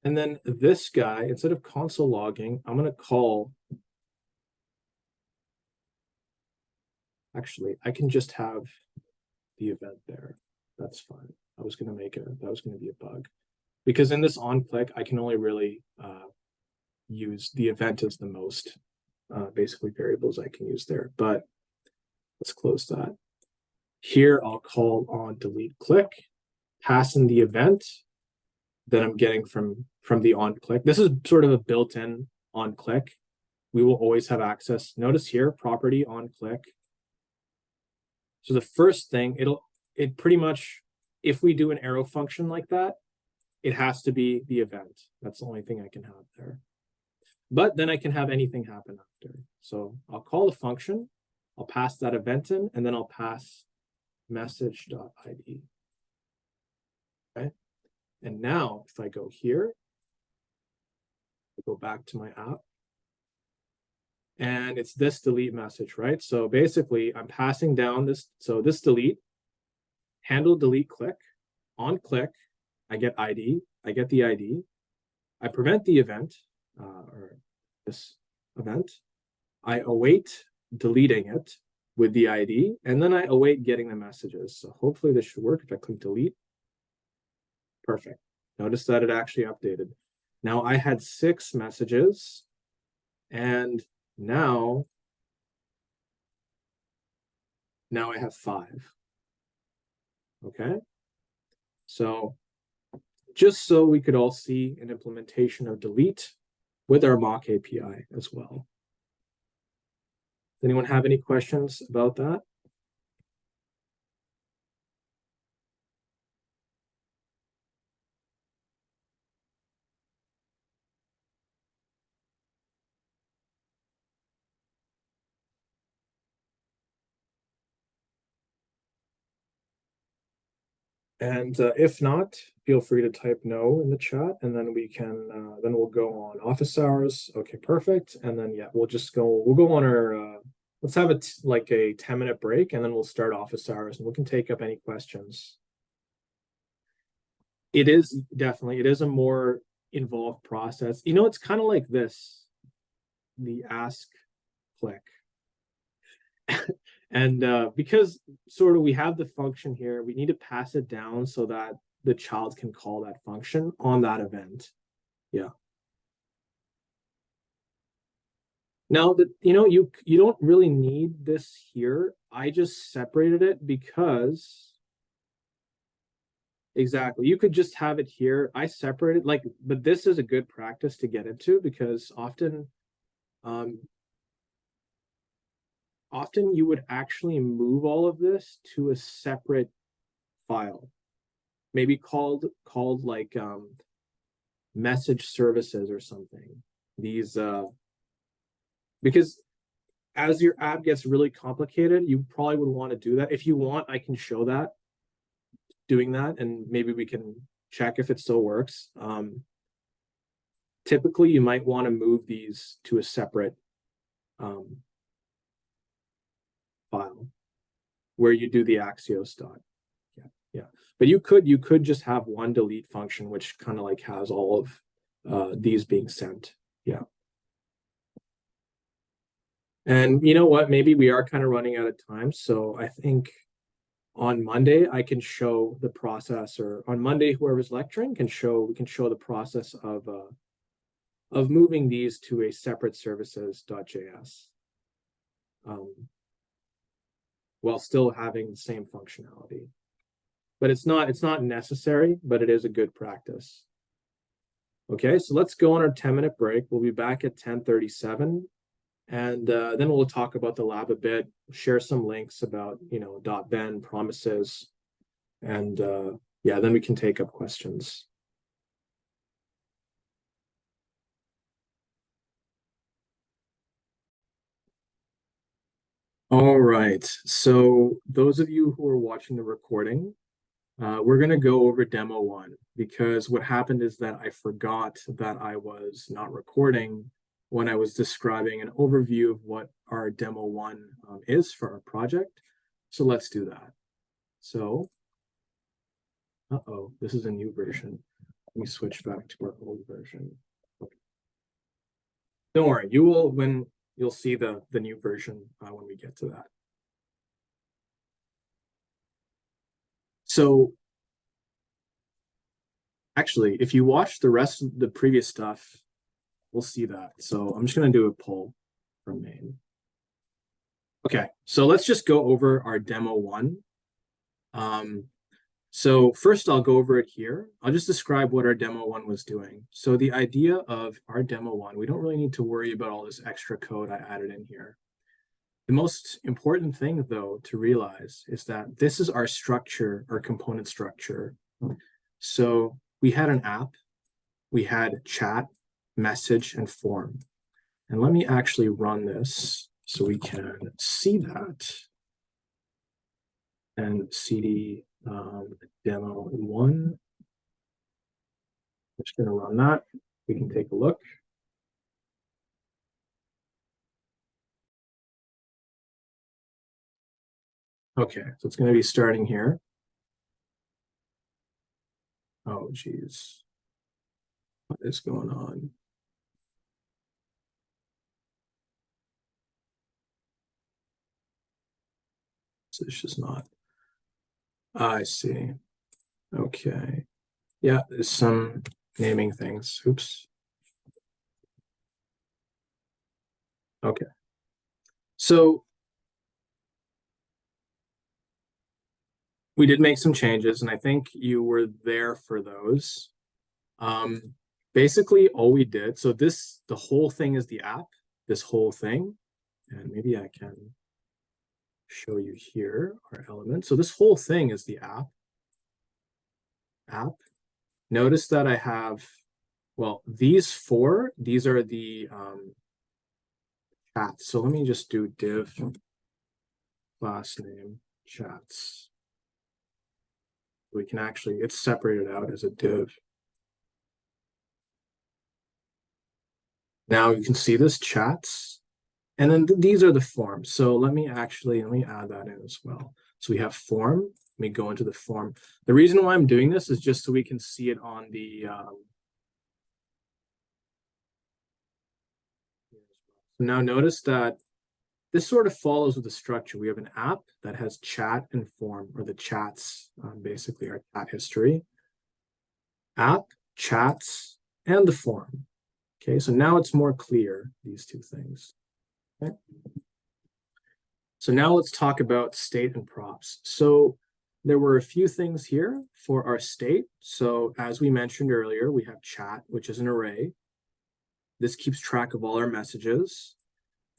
and then this guy, instead of console logging, I'm going to call, actually, I can just have the event there. That's fine. I was going to make it, that was going to be a bug. Because in this on click, I can only really use the event as the most basically variables I can use there. But let's close that. Here, I'll call on delete click, pass in the event that I'm getting from the on click. This is sort of a built-in on click we will always have access. Notice here, property on click. So the first thing, it pretty much, if we do an arrow function like that, it has to be the event. That's the only thing I can have there. But then I can have anything happen after. So I'll call the function, I'll pass that event in, and then I'll pass message.id. Okay. And now if I go here, I go back to my app, and it's this delete message, right? So basically I'm passing down this, so this delete, handle delete click, on click, I get ID, I get the ID, I prevent the event, or this event, I await deleting it with the ID, and then I await getting the messages. So hopefully this should work if I click delete. Perfect. Notice that it actually updated. Now I had 6 messages, and now I have 5. Okay. So just so we could all see an implementation of delete with our MockAPI as well. Does anyone have any questions about that? And if not, feel free to type no in the chat, and then we can, then we'll go on office hours. Okay, perfect. And then, yeah, we'll go on our, let's have like a 10-minute break, and then we'll start office hours, and we can take up any questions. It is definitely, it is a more involved process. You know, it's kind of like this, the ask click. And because sort of we have the function here, we need to pass it down so that the child can call that function on that event. Yeah. Now that, you know, you don't really need this here. I just separated it because exactly, you could just have it here. I separated like, but this is a good practice to get into because often you would actually move all of this to a separate file, maybe called like message services or something. These because as your app gets really complicated, you probably would want to do that. If you want, I can show that, doing that, and maybe we can check if it still works. Typically, you might want to move these to a separate file where you do the Axios dot. Yeah. But you could just have one delete function, which kind of like has all of these being sent. Yeah. And you know what? Maybe we are kind of running out of time. So I think on Monday, I can show the process, or on Monday, whoever's lecturing we can show the process of moving these to a separate services.js. While still having the same functionality. But it's not necessary, but it is a good practice. Okay, so let's go on our 10-minute break. We'll be back at 10:37, and then we'll talk about the lab a bit, share some links about, you know, .ben, promises, and yeah, then we can take up questions. All right, so those of you who are watching the recording, we're going to go over demo 1 because what happened is that I forgot that I was not recording when I was describing an overview of what our demo 1 is for our project. So let's do that. So, this is a new version. Let me switch back to our old version. Okay. Don't worry, you'll see the new version when we get to that. So actually, if you watch the rest of the previous stuff, we'll see that. So I'm just going to do a poll from main. Okay, so let's just go over our demo 1. So first I'll go over it here. I'll just describe what our demo one was doing. So the idea of our demo one, we don't really need to worry about all this extra code I added in here. The most important thing, though, to realize is that this is our structure, our component structure. So we had an app, we had chat, message, and form. And let me actually run this so we can see that. And cd demo one. I'm just going to run that. We can take a look. Okay, so it's going to be starting here. Oh, geez. What is going on? So it's just not. I see. Okay. Yeah, there's some naming things. Oops. Okay. So we did make some changes, and I think you were there for those. Basically, all we did, so this, the whole thing is the app, this whole thing, and maybe I can show you here our element. So this whole thing is the app. Notice that I have, well, these four, these are the chats. So let me just do div class name chats. We can actually, it's separated out as a div. Now you can see this chats, and then these are the forms. So let me add that in as well. So we have form. Let me go into the form. The reason why I'm doing this is just so we can see it on the now notice that this sort of follows with the structure. We have an app that has chat and form, or the chats, basically our chat history. App, chats, and the form. Okay, so now it's more clear, these two things. Okay. So now let's talk about state and props. So there were a few things here for our state. So as we mentioned earlier, we have chat, which is an array. This keeps track of all our messages.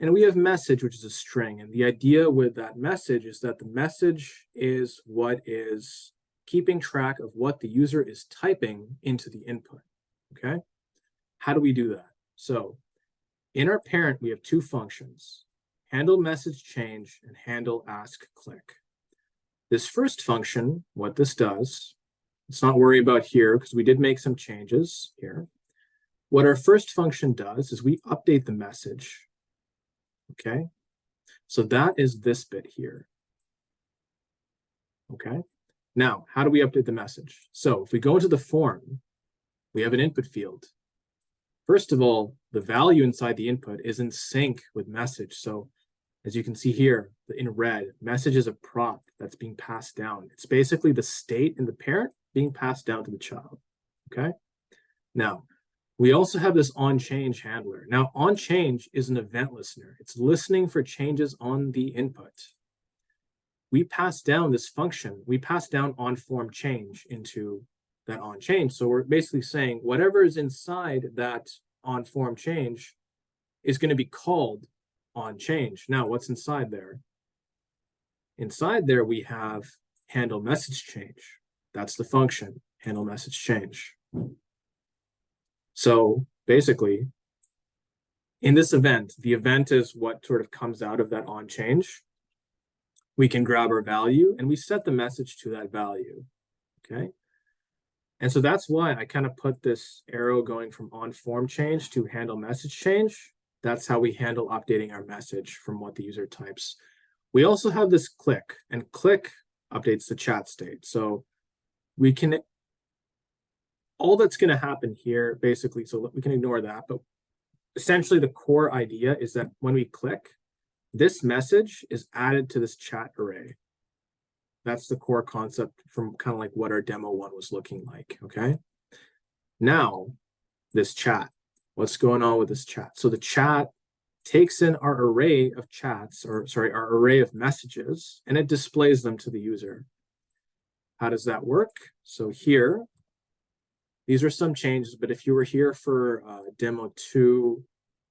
And we have message, which is a string. And the idea with that message is that the message is what is keeping track of what the user is typing into the input. Okay. How do we do that? So in our parent, we have two functions: handle message change and handle ask click. This first function, what this does, let's not worry about here because we did make some changes here. What our first function does is we update the message. Okay, so that is this bit here. Okay, now how do we update the message? So if we go into the form, we have an input field. First of all, the value inside the input is in sync with message. So as you can see here in red, message is a prop that's being passed down. It's basically the state in the parent being passed down to the child. Okay, now we also have this onChange handler. Now, onChange is an event listener. It's listening for changes on the input. We pass down this function. We pass down onFormChange into that onChange. So we're basically saying whatever is inside that onFormChange is going to be called onChange. Now, what's inside there? Inside there, we have handle message change. That's the function, handle message change. So basically, in this event, the event is what sort of comes out of that onChange. We can grab our value and we set the message to that value. Okay. And so that's why I kind of put this arrow going from onFormChange to handle message change. That's how we handle updating our message from what the user types. We also have this click, and click updates the chat state. So we can, all that's going to happen here basically, so we can ignore that, but essentially the core idea is that when we click, this message is added to this chat array. That's the core concept from kind of like what our demo one was looking like. Okay. Now, this chat, what's going on with this chat? So the chat takes in our array of chats, or sorry, our array of messages, and it displays them to the user. how does that work? So here, these are some changes, but if you were here for demo 2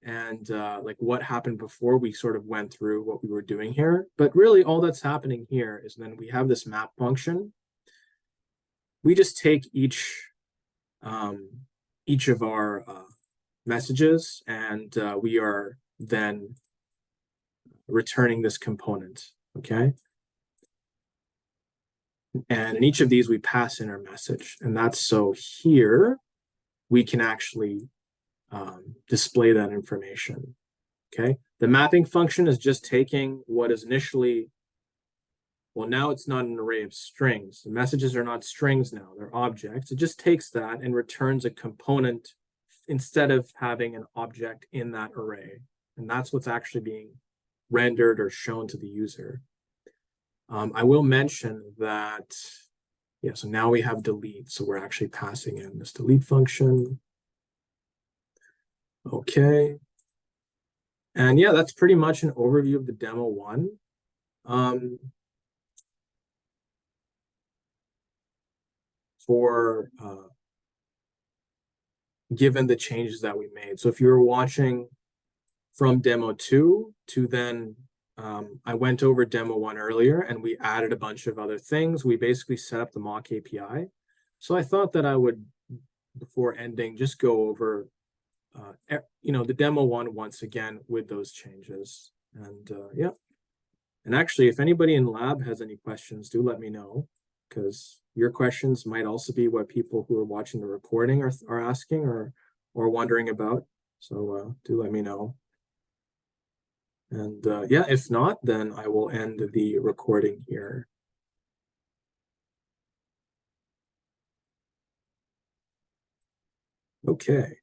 and like what happened before, we sort of went through what we were doing here. But really all that's happening here is then we have this map function. We just take each of our messages and we are then returning this component, okay? And in each of these, we pass in our message. And that's so here we can actually display that information, okay? The mapping function is just taking what is initially, well, now it's not an array of strings. The messages are not strings now, they're objects. It just takes that and returns a component instead of having an object in that array. And that's what's actually being rendered or shown to the user. I will mention that, yeah, so now we have delete. So we're actually passing in this delete function. Okay. And yeah, that's pretty much an overview of the demo 1. For given the changes that we made. So if you were watching from demo 2 to then I went over demo 1 earlier and we added a bunch of other things. We basically set up the MockAPI. So I thought that I would, before ending, just go over the demo 1 once again with those changes. And yeah. And actually, if anybody in lab has any questions, do let me know, because your questions might also be what people who are watching the recording are asking or wondering about. So do let me know. And yeah, if not, then I will end the recording here. Okay.